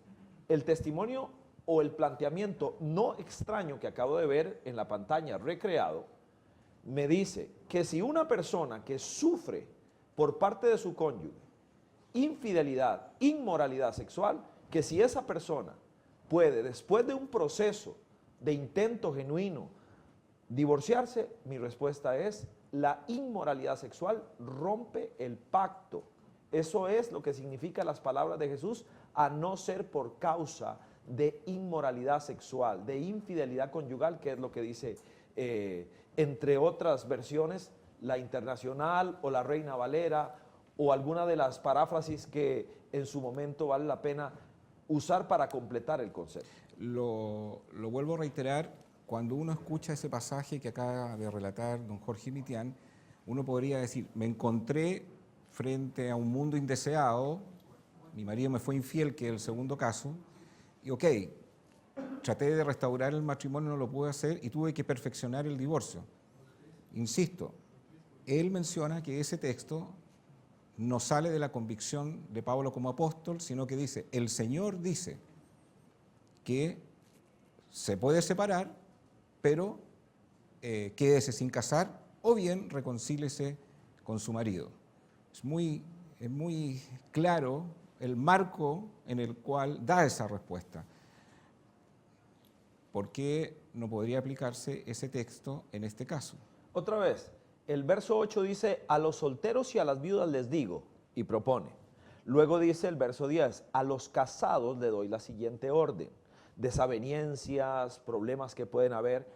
El testimonio o el planteamiento no extraño que acabo de ver en la pantalla recreado, me dice que si una persona que sufre por parte de su cónyuge infidelidad, inmoralidad sexual, que si esa persona puede, después de un proceso de intento genuino, divorciarse, mi respuesta es, la inmoralidad sexual rompe el pacto. Eso es lo que significa las palabras de Jesús, a no ser por causa de inmoralidad sexual, de infidelidad conyugal, que es lo que dice, entre otras versiones, la Internacional o la Reina Valera o alguna de las paráfrasis que en su momento vale la pena usar para completar el concepto. Lo vuelvo a reiterar, cuando uno escucha ese pasaje que acaba de relatar don Jorge Imitián, uno podría decir, me encontré frente a un mundo indeseado, mi marido me fue infiel, que es el segundo caso, y ok, traté de restaurar el matrimonio, no lo pude hacer y tuve que perfeccionar el divorcio. Insisto, él menciona que ese texto no sale de la convicción de Pablo como apóstol, sino que dice, el Señor dice que se puede separar, pero quédese sin casar o bien reconcíliese con su marido. Es muy claro el marco en el cual da esa respuesta. ¿Por qué no podría aplicarse ese texto en este caso? Otra vez, el verso 8 dice, a los solteros y a las viudas les digo, y propone. Luego dice el verso 10, a los casados le doy la siguiente orden. Desavenencias, problemas que pueden haber,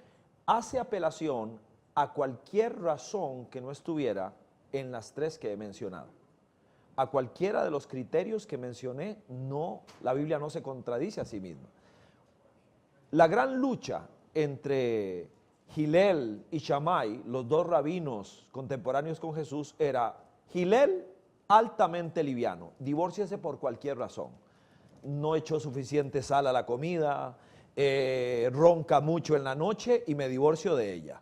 hace apelación a cualquier razón que no estuviera en las 3 que he mencionado. A cualquiera de los criterios que mencioné, la Biblia no se contradice a sí misma. La gran lucha entre Hillel y Shammai, los dos rabinos contemporáneos con Jesús, era Hillel altamente liviano, divórciese por cualquier razón. No echó suficiente sal a la comida, ronca mucho en la noche y me divorcio de ella.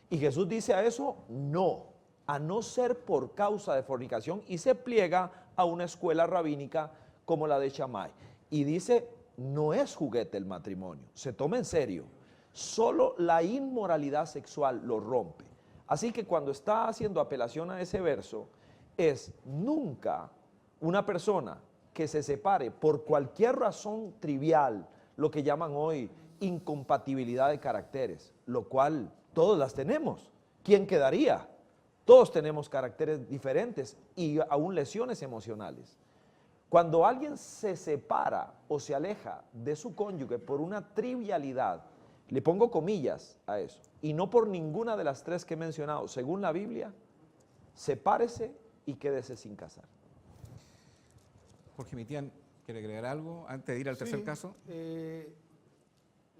Y Jesús dice a eso, no, a no ser por causa de fornicación, y se pliega a una escuela rabínica como la de Shammai. Y dice, no es juguete el matrimonio, se toma en serio. Solo la inmoralidad sexual lo rompe. Así que cuando está haciendo apelación a ese verso, es nunca una persona que se separe por cualquier razón trivial, lo que llaman hoy incompatibilidad de caracteres, lo cual todos las tenemos. ¿Quién quedaría? Todos tenemos caracteres diferentes y aún lesiones emocionales. Cuando alguien se separa o se aleja de su cónyuge por una trivialidad, le pongo comillas a eso, y no por ninguna de las tres que he mencionado, según la Biblia, sepárese y quédese sin casar. Jorge Mitián, ¿quiere agregar algo antes de ir al tercer caso?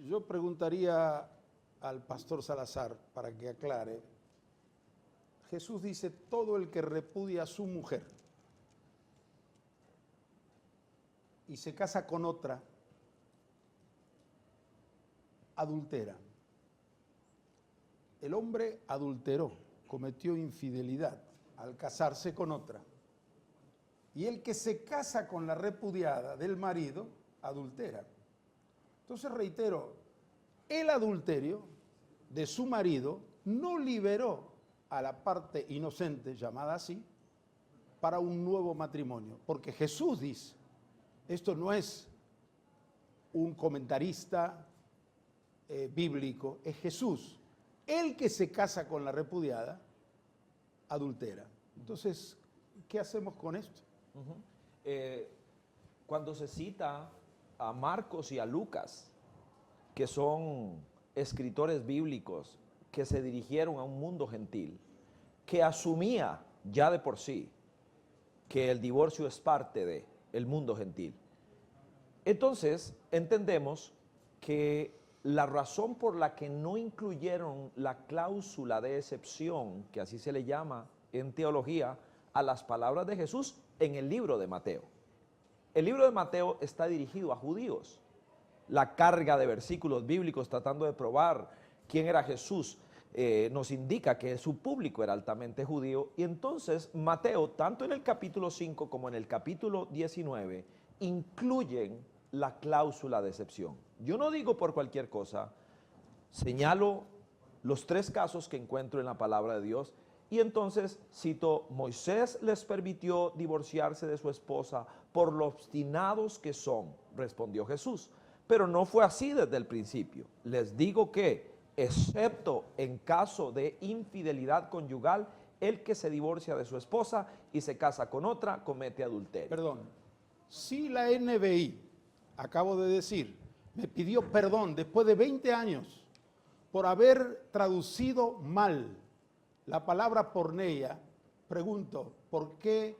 Yo preguntaría al pastor Salazar para que aclare. Jesús dice, todo el que repudia a su mujer y se casa con otra, adultera. El hombre adulteró, cometió infidelidad al casarse con otra. Y el que se casa con la repudiada del marido, adultera. Entonces reitero, el adulterio de su marido no liberó a la parte inocente, llamada así, para un nuevo matrimonio. Porque Jesús dice, esto no es un comentarista bíblico, es Jesús. El que se casa con la repudiada, adultera. Entonces, ¿qué hacemos con esto? Cuando se cita a Marcos y a Lucas, que son escritores bíblicos que se dirigieron a un mundo gentil, que asumía ya de por sí que el divorcio es parte del mundo gentil. Entonces, entendemos que la razón por la que no incluyeron la cláusula de excepción, que así se le llama en teología, a las palabras de Jesús en el libro de Mateo. El libro de Mateo está dirigido a judíos. La carga de versículos bíblicos tratando de probar quién era Jesús nos indica que su público era altamente judío, y entonces Mateo, tanto en el capítulo 5 como en el capítulo 19, incluyen la cláusula de excepción. Yo no digo por cualquier cosa, señalo los tres casos que encuentro en la palabra de Dios, y entonces cito, Moisés les permitió divorciarse de su esposa por lo obstinados que son, respondió Jesús. Pero no fue así desde el principio. Les digo que, excepto en caso de infidelidad conyugal, el que se divorcia de su esposa y se casa con otra, comete adulterio. Perdón, si la NBI, acabo de decir, me pidió perdón después de 20 años por haber traducido mal la palabra porneia, pregunto, ¿por qué,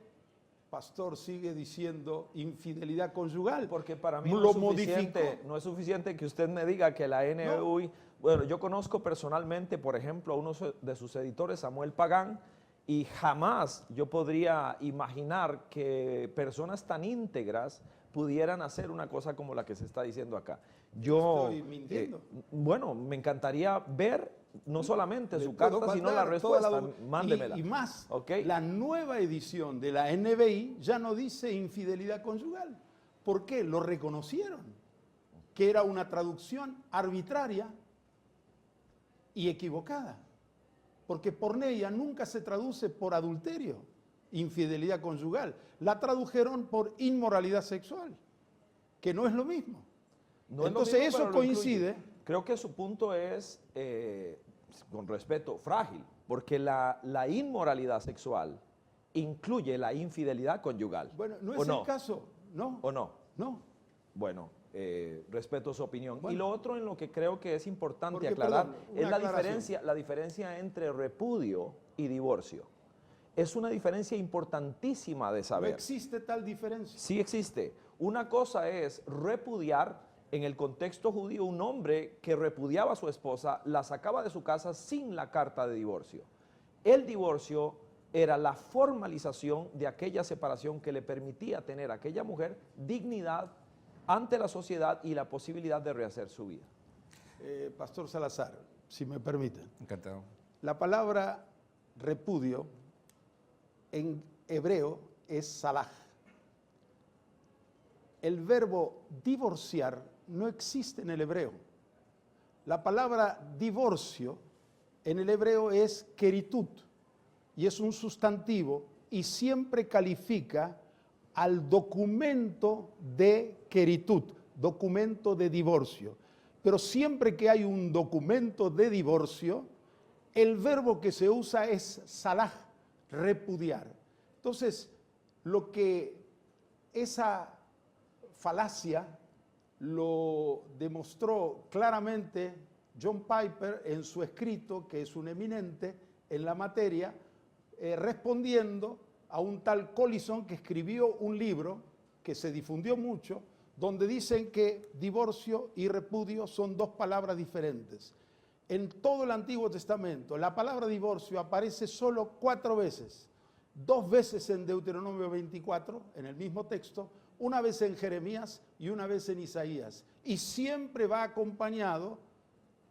pastor, sigue diciendo infidelidad conyugal? Porque para mí lo no es suficiente que usted me diga que la NBI, no. Bueno, yo conozco personalmente, por ejemplo, a uno de sus editores, Samuel Pagán, y jamás yo podría imaginar que personas tan íntegras pudieran hacer una cosa como la que se está diciendo acá. Yo, estoy mintiendo. Bueno, me encantaría ver no solamente su carta, sino la respuesta. Mándemela. Y más, ¿Okay? La nueva edición de la NBI ya no dice infidelidad conyugal. ¿Por qué? Lo reconocieron, que era una traducción arbitraria y equivocada. Porque porneia nunca se traduce por adulterio, infidelidad conyugal. La tradujeron por inmoralidad sexual, que no es lo mismo. No Entonces es lo mismo, eso coincide. Creo que su punto es, con respeto, frágil, porque la inmoralidad sexual incluye la infidelidad conyugal. Bueno, no es el caso, ¿no? ¿O no? No. Bueno, respeto su opinión. Bueno. Y lo otro en lo que creo que es importante Porque, aclarar perdón, es una la diferencia entre repudio y divorcio. Es una diferencia importantísima de saber. No existe tal diferencia. Sí existe. Una cosa es repudiar En el contexto judío, un hombre que repudiaba a su esposa la sacaba de su casa sin la carta de divorcio. El divorcio era la formalización de aquella separación que le permitía tener a aquella mujer dignidad ante la sociedad y la posibilidad de rehacer su vida. Pastor Salazar, si me permiten. Encantado. La palabra repudio en hebreo es salaj. El verbo divorciar no existe en el hebreo. La palabra divorcio en el hebreo es keritut y es un sustantivo y siempre califica al documento de keritut, documento de divorcio. Pero siempre que hay un documento de divorcio, el verbo que se usa es salaj, repudiar. Entonces, lo que esa falacia lo demostró claramente John Piper en su escrito, que es un eminente en la materia, respondiendo a un tal Collison que escribió un libro que se difundió mucho, donde dicen que divorcio y repudio son dos palabras diferentes. En todo el Antiguo Testamento, la palabra divorcio aparece solo 4 veces. 2 veces en Deuteronomio 24, en el mismo texto, una vez en Jeremías y una vez en Isaías. Y siempre va acompañado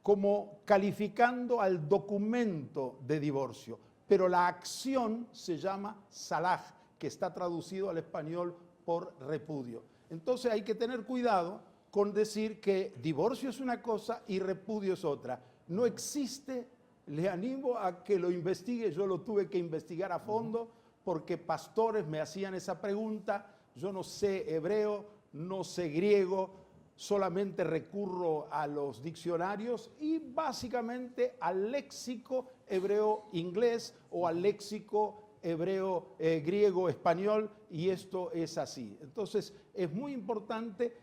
como calificando al documento de divorcio. Pero la acción se llama salaj, que está traducido al español por repudio. Entonces hay que tener cuidado con decir que divorcio es una cosa y repudio es otra. No existe, le animo a que lo investigue, yo lo tuve que investigar a fondo porque pastores me hacían esa pregunta, yo no sé hebreo, no sé griego, solamente recurro a los diccionarios y básicamente al léxico hebreo-inglés o al léxico hebreo-griego-español, y esto es así. Entonces es muy importante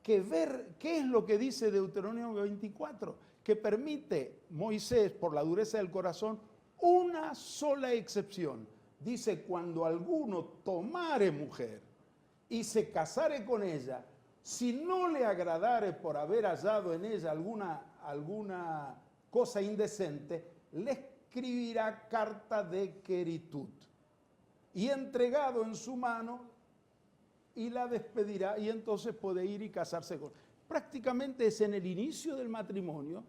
que ver qué es lo que dice Deuteronomio 24, que permite Moisés, por la dureza del corazón, una sola excepción. Dice, cuando alguno tomare mujer y se casare con ella, si no le agradare por haber hallado en ella alguna cosa indecente, le escribirá carta de queritut y entregado en su mano y la despedirá y entonces puede ir y casarse con. Prácticamente es en el inicio del matrimonio,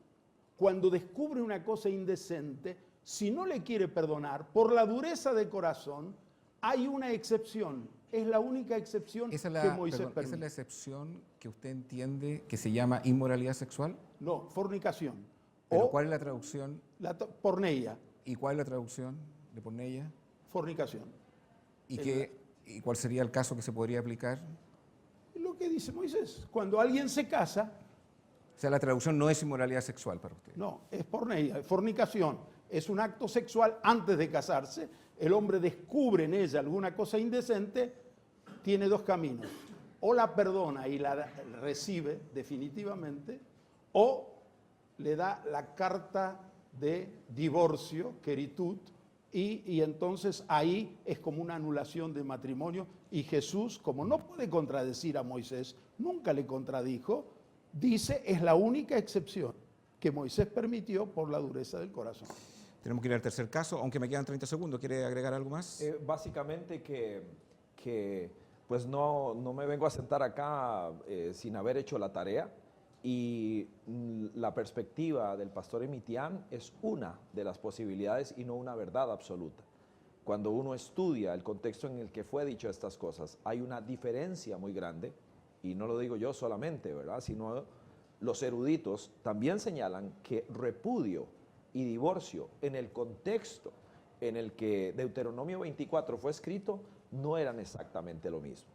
cuando descubre una cosa indecente, si no le quiere perdonar, por la dureza de corazón, hay una excepción. Es la única excepción que Moisés permite. ¿Esa es la excepción que usted entiende que se llama inmoralidad sexual? No, fornicación. ¿Pero cuál es la traducción? Porneia. ¿Y cuál es la traducción de porneia? Fornicación. ¿Y cuál sería el caso que se podría aplicar? Lo que dice Moisés, cuando alguien se casa... O sea, la traducción no es inmoralidad sexual para usted. No, es porneia, fornicación. Es un acto sexual antes de casarse. El hombre descubre en ella alguna cosa indecente, tiene 2 caminos. O la perdona y la recibe definitivamente, o le da la carta de divorcio, queritut, y entonces ahí es como una anulación de matrimonio. Y Jesús, como no puede contradecir a Moisés, nunca le contradijo, dice, es la única excepción que Moisés permitió por la dureza del corazón. Tenemos que ir al tercer caso, aunque me quedan 30 segundos. ¿Quiere agregar algo más? Básicamente que pues no me vengo a sentar acá sin haber hecho la tarea, y la perspectiva del pastor Emitián es una de las posibilidades y no una verdad absoluta. Cuando uno estudia el contexto en el que fue dicho estas cosas, hay una diferencia muy grande, y no lo digo yo solamente, ¿verdad?, sino los eruditos también señalan que repudio y divorcio en el contexto en el que Deuteronomio 24 fue escrito no eran exactamente lo mismo.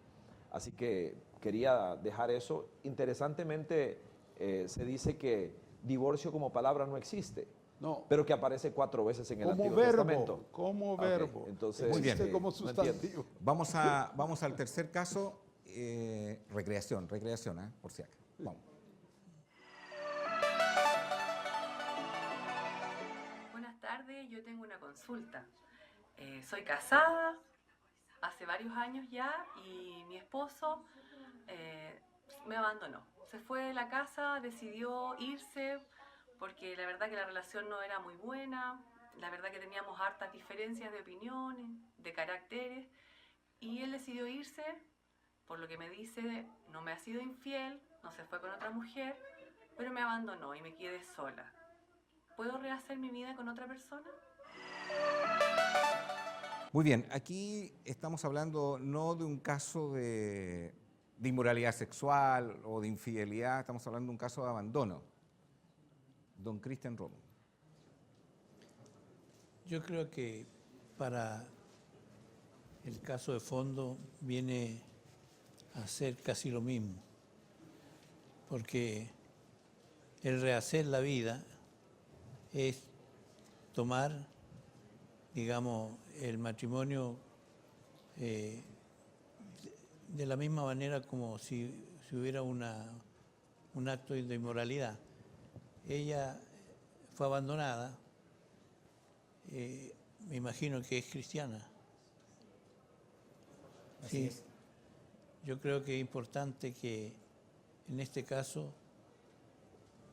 Así que quería dejar eso. Interesantemente, se dice que divorcio como palabra no existe, no, pero que aparece 4 veces en el Antiguo verbo, Testamento. como verbo. Entonces, Muy bien. Como no sustantivo. Vamos al tercer caso, recreación, por si acaso. Vamos. Buenas tardes, yo tengo una consulta. Soy casada hace varios años ya y mi esposo me abandonó. se fue de la casa, decidió irse porque la verdad que la relación no era muy buena, la verdad que teníamos hartas diferencias de opiniones, de caracteres, y él decidió irse, por lo que me dice, no me ha sido infiel, no se fue con otra mujer, pero me abandonó y me quedé sola. ¿Puedo rehacer mi vida con otra persona? Muy bien, aquí estamos hablando no de un caso de inmoralidad sexual o de infidelidad, estamos hablando de un caso de abandono. Don Cristian Romo. Yo creo que para el caso de fondo viene a ser casi lo mismo, porque el rehacer la vida es tomar, digamos, el matrimonio de la misma manera como si hubiera un acto de inmoralidad. Ella fue abandonada, me imagino que es cristiana. Así Sí, es. yo creo que es importante que en este caso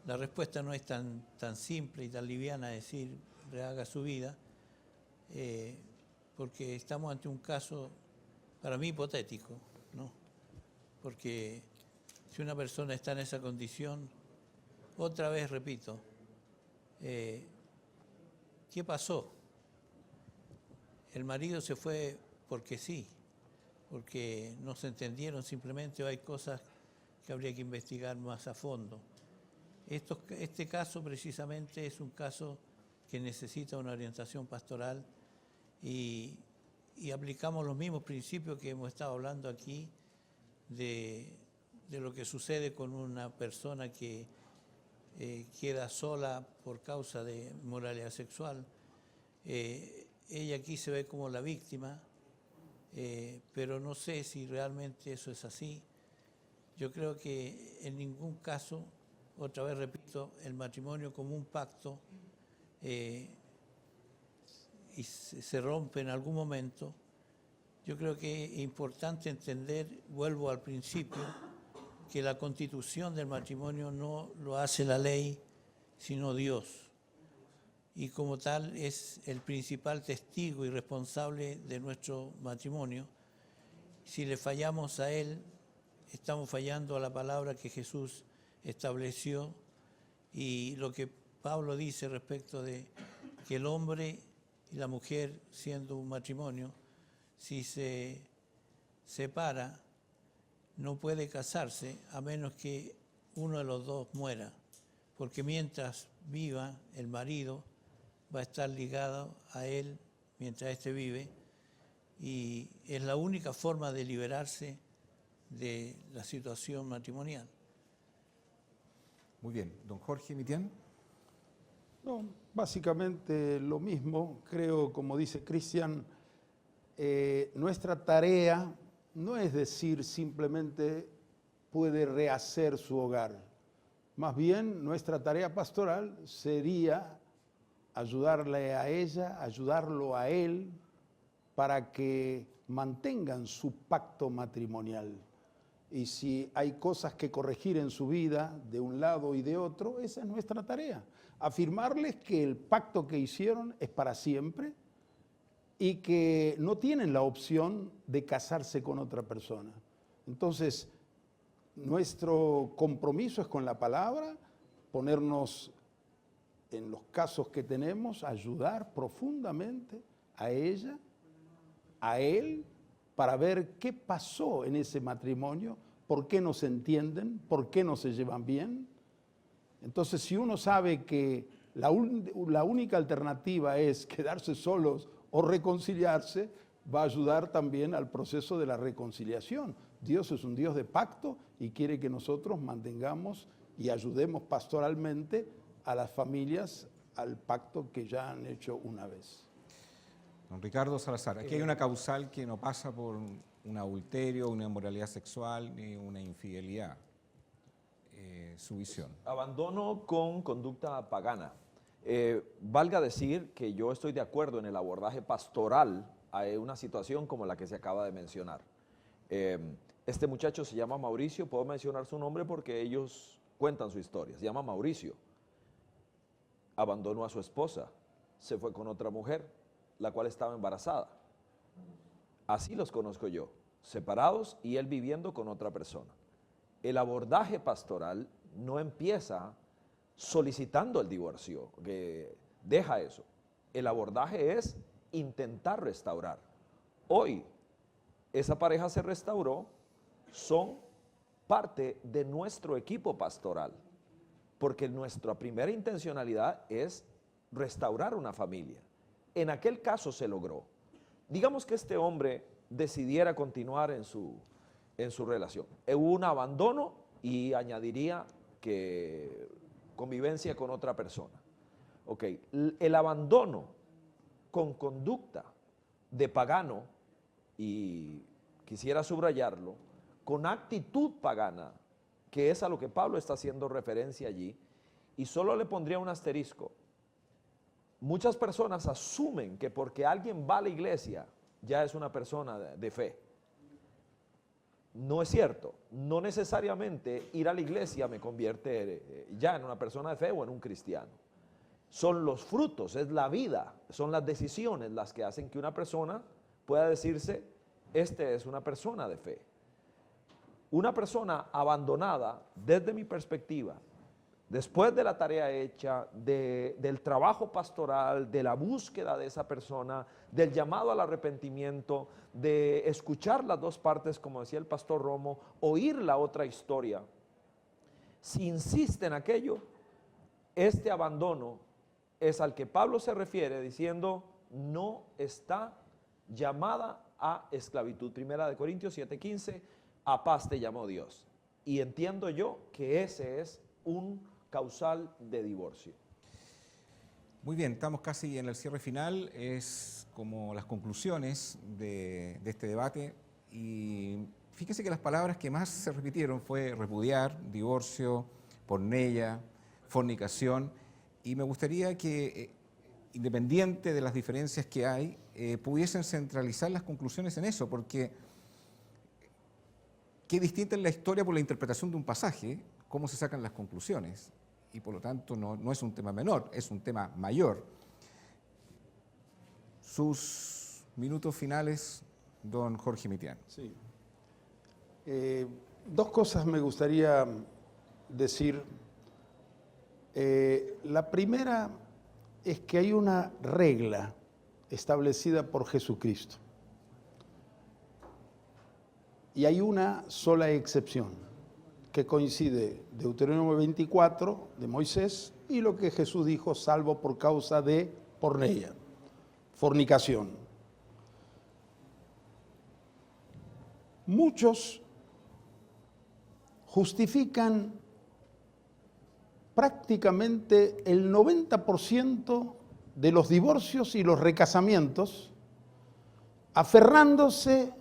la respuesta no es tan simple y tan liviana, decir rehaga su vida, porque estamos ante un caso para mí hipotético, ¿no? Porque si una persona está en esa condición, otra vez repito, ¿qué pasó? El marido se fue porque sí, porque no se entendieron simplemente, o hay cosas que habría que investigar más a fondo. Este caso precisamente es un caso que necesita una orientación pastoral y aplicamos los mismos principios que hemos estado hablando aquí de lo que sucede con una persona que queda sola por causa de inmoralidad sexual. Ella aquí se ve como la víctima, pero no sé si realmente eso es así. Yo creo que en ningún caso, otra vez repito, el matrimonio como un pacto y se rompe en algún momento. Yo creo que es importante entender, vuelvo al principio, que la constitución del matrimonio no lo hace la ley, sino Dios. Y como tal es el principal testigo y responsable de nuestro matrimonio. Si le fallamos a Él, estamos fallando a la palabra que Jesús estableció y lo que Pablo dice respecto de que el hombre y la mujer, siendo un matrimonio, si se separa, no puede casarse a menos que uno de los dos muera, porque mientras viva el marido va a estar ligado a él mientras éste vive y es la única forma de liberarse de la situación matrimonial. Muy bien. Don Jorge Mitián. No, básicamente lo mismo. Creo, como dice Cristian, nuestra tarea no es decir simplemente puede rehacer su hogar. Más bien, nuestra tarea pastoral sería ayudarle a ella, ayudarlo a él, para que mantengan su pacto matrimonial. Y si hay cosas que corregir en su vida, de un lado y de otro, esa es nuestra tarea. Afirmarles que el pacto que hicieron es para siempre y que no tienen la opción de casarse con otra persona. Entonces, nuestro compromiso es con la palabra, ponernos en los casos que tenemos, ayudar profundamente a ella, a él, para ver qué pasó en ese matrimonio, por qué no se entienden, por qué no se llevan bien. Entonces, si uno sabe que la única alternativa es quedarse solos o reconciliarse, va a ayudar también al proceso de la reconciliación. Dios es un Dios de pacto y quiere que nosotros mantengamos y ayudemos pastoralmente a las familias al pacto que ya han hecho una vez. Don Ricardo Salazar, aquí hay una causal que no pasa por un adulterio, una inmoralidad sexual ni una infidelidad. Su visión. Abandono con conducta pagana. Valga decir que yo estoy de acuerdo en el abordaje pastoral a una situación como la que se acaba de mencionar. Este muchacho se llama Mauricio, puedo mencionar su nombre porque ellos cuentan su historia. Se llama Mauricio. Abandonó a su esposa, se fue con otra mujer, la cual estaba embarazada. Así los conozco yo, separados y él viviendo con otra persona. El abordaje pastoral no empieza solicitando el divorcio, que deja eso. El abordaje es intentar restaurar. Hoy, esa pareja se restauró, son parte de nuestro equipo pastoral, porque nuestra primera intencionalidad es restaurar una familia. En aquel caso se logró. Digamos que este hombre decidiera continuar en su relación. Hubo un abandono y añadiría que convivencia con otra persona. Ok, el abandono con conducta de pagano, y quisiera subrayarlo, con actitud pagana, que es a lo que Pablo está haciendo referencia allí, y solo le pondría un asterisco. Muchas personas asumen que porque alguien va a la iglesia ya es una persona de fe. No es cierto, no necesariamente ir a la iglesia me convierte ya en una persona de fe o en un cristiano. Son los frutos, es la vida, son las decisiones las que hacen que una persona pueda decirse, este es una persona de fe. Una persona abandonada, desde mi perspectiva, después de la tarea hecha, del trabajo pastoral, de la búsqueda de esa persona, del llamado al arrepentimiento, de escuchar las dos partes, como decía el pastor Romo, oír la otra historia. Si insiste en aquello, este abandono es al que Pablo se refiere diciendo, no está llamada a esclavitud. Primera de Corintios 7:15, a paz te llamó Dios. Y entiendo yo que ese es un causal de divorcio. Muy bien, estamos casi en el cierre final, es como las conclusiones de este debate, y fíjese que las palabras que más se repitieron fue repudiar, divorcio, porneia, fornicación, y me gustaría que, independiente de las diferencias que hay, pudiesen centralizar las conclusiones en eso, porque qué distinta es la historia por la interpretación de un pasaje, cómo se sacan las conclusiones. Y por lo tanto no es un tema menor, es un tema mayor. Sus minutos finales, don Jorge Mitián. Sí. Dos cosas me gustaría decir. La primera es que hay una regla establecida por Jesucristo. Y hay una sola excepción, que coincide Deuteronomio 24 de Moisés y lo que Jesús dijo, salvo por causa de porneia, fornicación. Muchos justifican prácticamente el 90% de los divorcios y los recasamientos aferrándose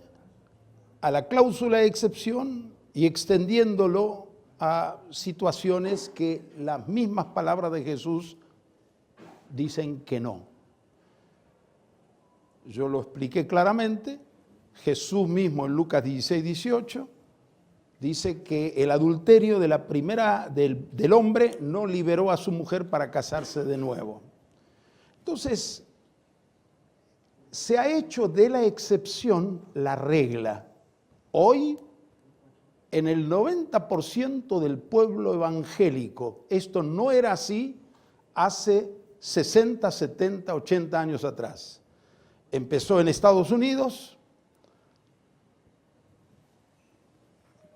a la cláusula de excepción y extendiéndolo a situaciones que las mismas palabras de Jesús dicen que no. Yo lo expliqué claramente. Jesús mismo en Lucas 16:18 dice que el adulterio de la primera del hombre no liberó a su mujer para casarse de nuevo. Entonces, se ha hecho de la excepción la regla. Hoy, en el 90% del pueblo evangélico, esto no era así hace 60, 70, 80 años atrás. Empezó en Estados Unidos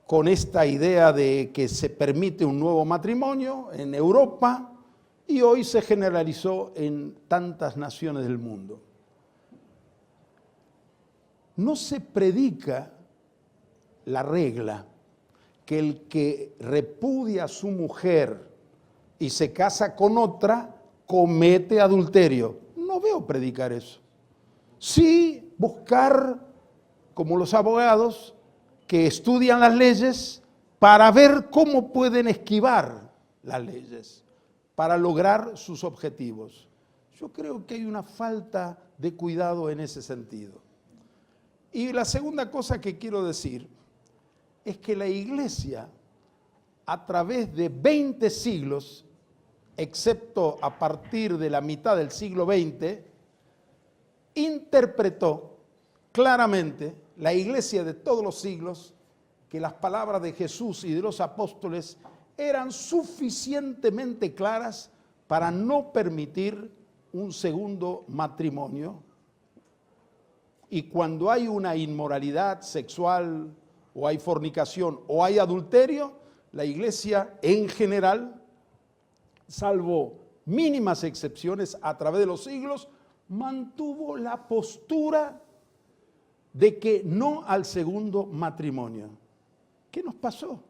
con esta idea de que se permite un nuevo matrimonio, en Europa, y hoy se generalizó en tantas naciones del mundo. No se predica la regla que el que repudia a su mujer y se casa con otra, comete adulterio. No veo predicar eso. Sí buscar, como los abogados, que estudian las leyes para ver cómo pueden esquivar las leyes, para lograr sus objetivos. Yo creo que hay una falta de cuidado en ese sentido. Y la segunda cosa que quiero decir es que la iglesia, a través de 20 siglos, excepto a partir de la mitad del siglo XX, interpretó claramente, la iglesia de todos los siglos, que las palabras de Jesús y de los apóstoles eran suficientemente claras para no permitir un segundo matrimonio. Y cuando hay una inmoralidad sexual, o hay fornicación, o hay adulterio, la iglesia en general, salvo mínimas excepciones a través de los siglos, mantuvo la postura de que no al segundo matrimonio. ¿Qué nos pasó?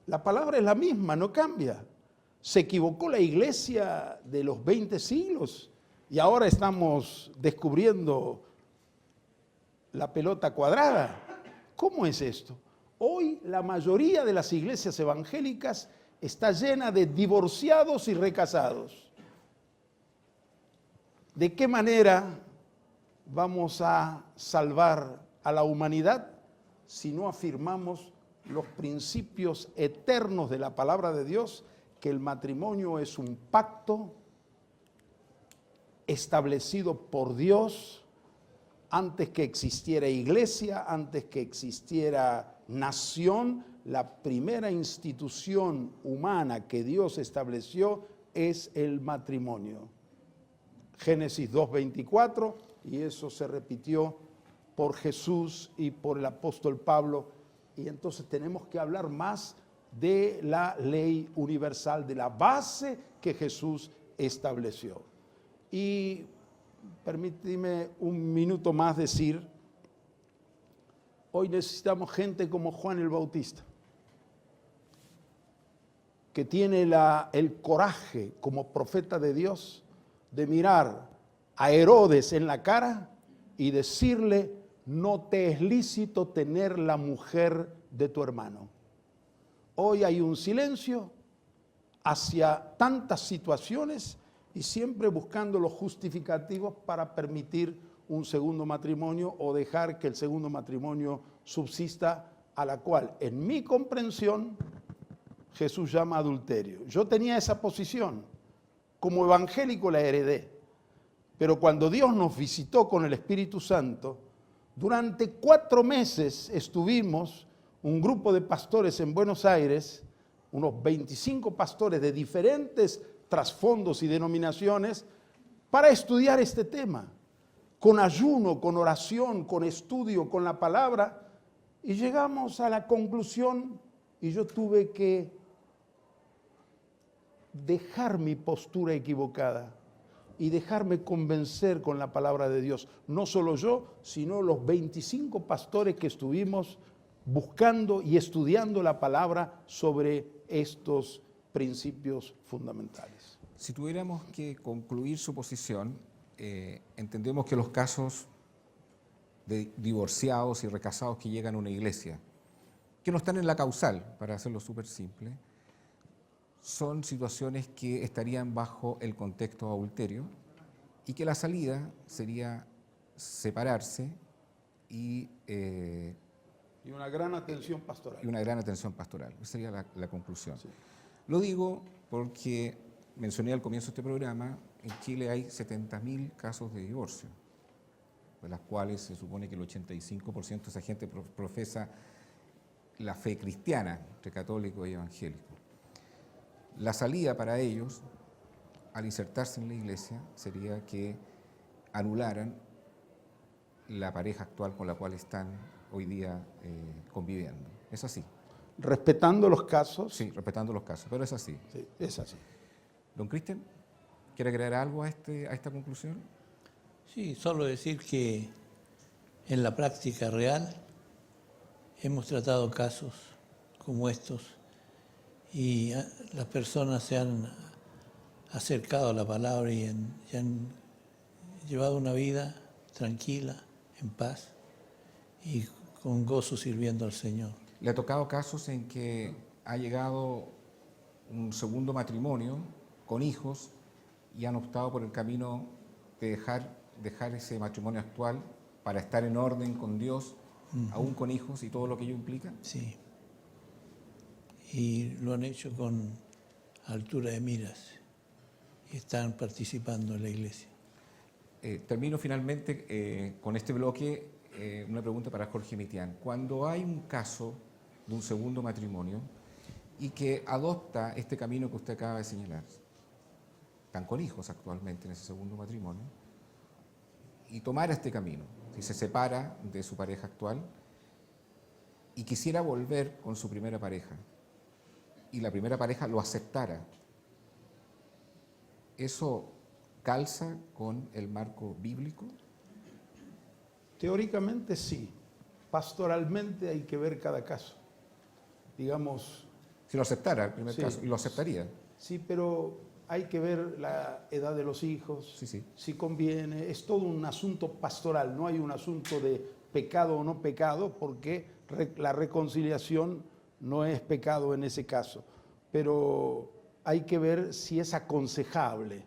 La palabra es la misma, no cambia. Se equivocó la iglesia de los 20 siglos y ahora estamos descubriendo la pelota cuadrada. ¿Cómo es esto? Hoy la mayoría de las iglesias evangélicas está llena de divorciados y recasados. ¿De qué manera vamos a salvar a la humanidad si no afirmamos los principios eternos de la palabra de Dios, que el matrimonio es un pacto establecido por Dios antes que existiera iglesia, antes que existiera nación? La primera institución humana que Dios estableció es el matrimonio. Génesis 2:24, y eso se repitió por Jesús y por el apóstol Pablo. Y entonces tenemos que hablar más de la ley universal, de la base que Jesús estableció. Y permíteme un minuto más decir, hoy necesitamos gente como Juan el Bautista, que tiene el coraje como profeta de Dios de mirar a Herodes en la cara y decirle: no te es lícito tener la mujer de tu hermano. Hoy hay un silencio hacia tantas situaciones y siempre buscando los justificativos para permitir un segundo matrimonio o dejar que el segundo matrimonio subsista, a la cual, en mi comprensión, Jesús llama adulterio. Yo tenía esa posición, como evangélico la heredé, pero cuando Dios nos visitó con el Espíritu Santo, durante 4 meses estuvimos, un grupo de pastores en Buenos Aires, unos 25 pastores de diferentes trasfondos y denominaciones, para estudiar este tema, con ayuno, con oración, con estudio, con la palabra, y llegamos a la conclusión, y yo tuve que dejar mi postura equivocada y dejarme convencer con la palabra de Dios. No solo yo, sino los 25 pastores que estuvimos buscando y estudiando la palabra sobre estos principios fundamentales. Si tuviéramos que concluir su posición, entendemos que los casos de divorciados y recasados que llegan a una iglesia, que no están en la causal, para hacerlo súper simple, son situaciones que estarían bajo el contexto adulterio y que la salida sería separarse y una gran atención pastoral. Y una gran atención pastoral. Esa sería la conclusión. Sí. Lo digo porque mencioné al comienzo de este programa, en Chile hay 70.000 casos de divorcio, de las cuales se supone que el 85% de esa gente profesa la fe cristiana, entre católico y evangélico. La salida para ellos, al insertarse en la iglesia, sería que anularan la pareja actual con la cual están hoy día conviviendo. Es así. ¿Respetando los casos? Sí, respetando los casos, pero es así. Sí, es así. Don Cristian, ¿quiere agregar algo a esta conclusión? Sí, solo decir que en la práctica real hemos tratado casos como estos y las personas se han acercado a la palabra y han llevado una vida tranquila, en paz y con gozo sirviendo al Señor. ¿Le ha tocado casos en que ha llegado un segundo matrimonio con hijos y han optado por el camino de dejar ese matrimonio actual para estar en orden con Dios aún con hijos y todo lo que ello implica. Sí. Y lo han hecho con altura de miras. Y están participando en la iglesia. Termino finalmente con este bloque, una pregunta para Jorge Mitián. Cuando hay un caso de un segundo matrimonio y que adopta este camino que usted acaba de señalar, están con hijos actualmente en ese segundo matrimonio, y tomara este camino, si se separa de su pareja actual y quisiera volver con su primera pareja, y la primera pareja lo aceptara, ¿eso calza con el marco bíblico? Teóricamente sí, pastoralmente hay que ver cada caso. Digamos, Si lo aceptara el primer Sí. caso, y lo aceptaría. sí, pero hay que ver la edad de los hijos, Sí, sí. si conviene. Es todo un asunto pastoral, no hay un asunto de pecado o no pecado, porque la reconciliación no es pecado en ese caso. Pero hay que ver si es aconsejable.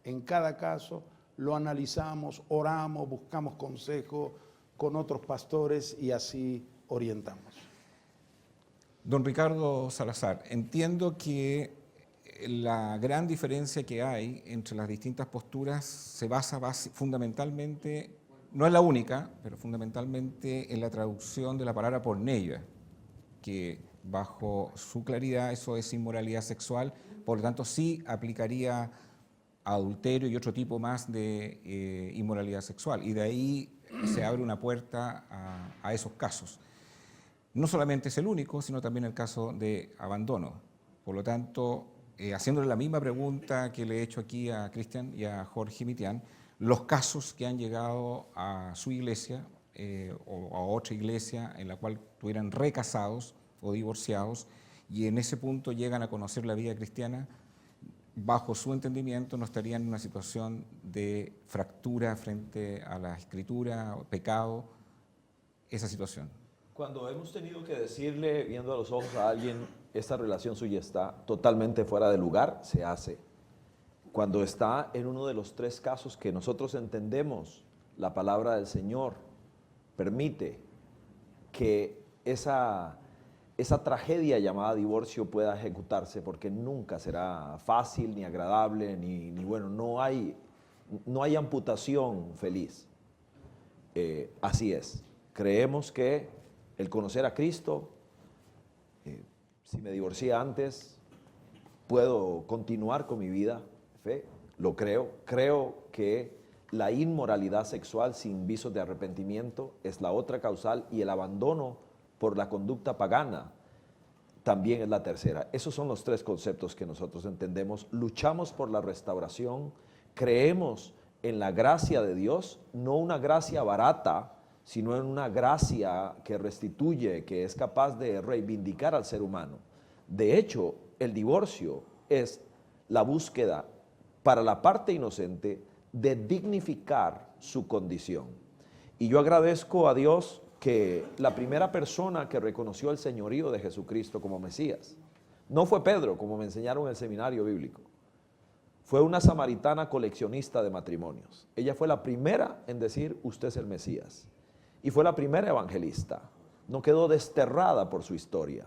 En cada caso lo analizamos, oramos, buscamos consejo con otros pastores y así orientamos. Don Ricardo Salazar, entiendo que la gran diferencia que hay entre las distintas posturas se basa fundamentalmente, no es la única, pero fundamentalmente en la traducción de la palabra porneia, que bajo su claridad eso es inmoralidad sexual, por lo tanto sí aplicaría a adulterio y otro tipo más de inmoralidad sexual, y de ahí se abre una puerta a esos casos. No solamente es el único, sino también el caso de abandono. Por lo tanto, haciéndole la misma pregunta que le he hecho aquí a Cristian y a Jorge Mitián, los casos que han llegado a su iglesia o a otra iglesia en la cual estuvieran recasados o divorciados y en ese punto llegan a conocer la vida cristiana, bajo su entendimiento no estarían en una situación de fractura frente a la escritura, pecado, esa situación. Cuando hemos tenido que decirle, viendo a los ojos a alguien, esta relación suya está totalmente fuera de lugar, se hace. Cuando está en uno de los tres casos que nosotros entendemos, la palabra del Señor permite que esa tragedia llamada divorcio pueda ejecutarse, porque nunca será fácil, ni agradable, ni bueno, no hay amputación feliz. Así es. Creemos que el conocer a Cristo, si me divorcié antes, puedo continuar con mi vida, fe, lo creo. Creo que la inmoralidad sexual sin visos de arrepentimiento es la otra causal y el abandono por la conducta pagana también es la tercera. Esos son los tres conceptos que nosotros entendemos. Luchamos por la restauración, creemos en la gracia de Dios, no una gracia barata, sino en una gracia que restituye, que es capaz de reivindicar al ser humano. De hecho, el divorcio es la búsqueda para la parte inocente de dignificar su condición. Y yo agradezco a Dios que la primera persona que reconoció el señorío de Jesucristo como Mesías no fue Pedro, como me enseñaron en el seminario bíblico. Fue una samaritana coleccionista de matrimonios. Ella fue la primera en decir, usted es el Mesías. Y fue la primera evangelista. No quedó desterrada por su historia.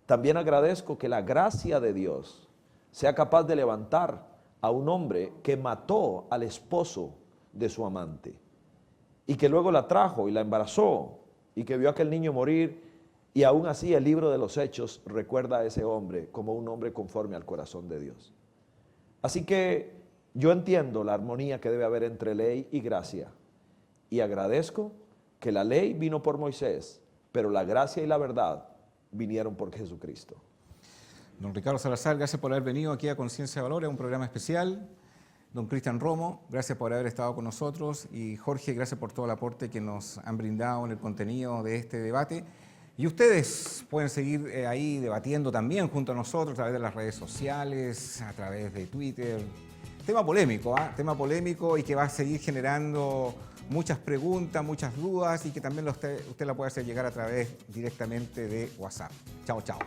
También agradezco que la gracia de Dios sea capaz de levantar a un hombre que mató al esposo de su amante y que luego la trajo y la embarazó y que vio a aquel niño morir, y aún así el libro de los Hechos recuerda a ese hombre como un hombre conforme al corazón de Dios. Así que yo entiendo la armonía que debe haber entre ley y gracia y agradezco que la ley vino por Moisés, pero la gracia y la verdad vinieron por Jesucristo. Don Ricardo Salazar, gracias por haber venido aquí a Conciencia de Valores, un programa especial. Don Cristian Romo, gracias por haber estado con nosotros. Y Jorge, gracias por todo el aporte que nos han brindado en el contenido de este debate. Y ustedes pueden seguir ahí debatiendo también junto a nosotros a través de las redes sociales, a través de Twitter. Tema polémico, tema polémico y que va a seguir generando muchas preguntas, muchas dudas y que también usted la puede hacer llegar a través directamente de WhatsApp. Chao, chao.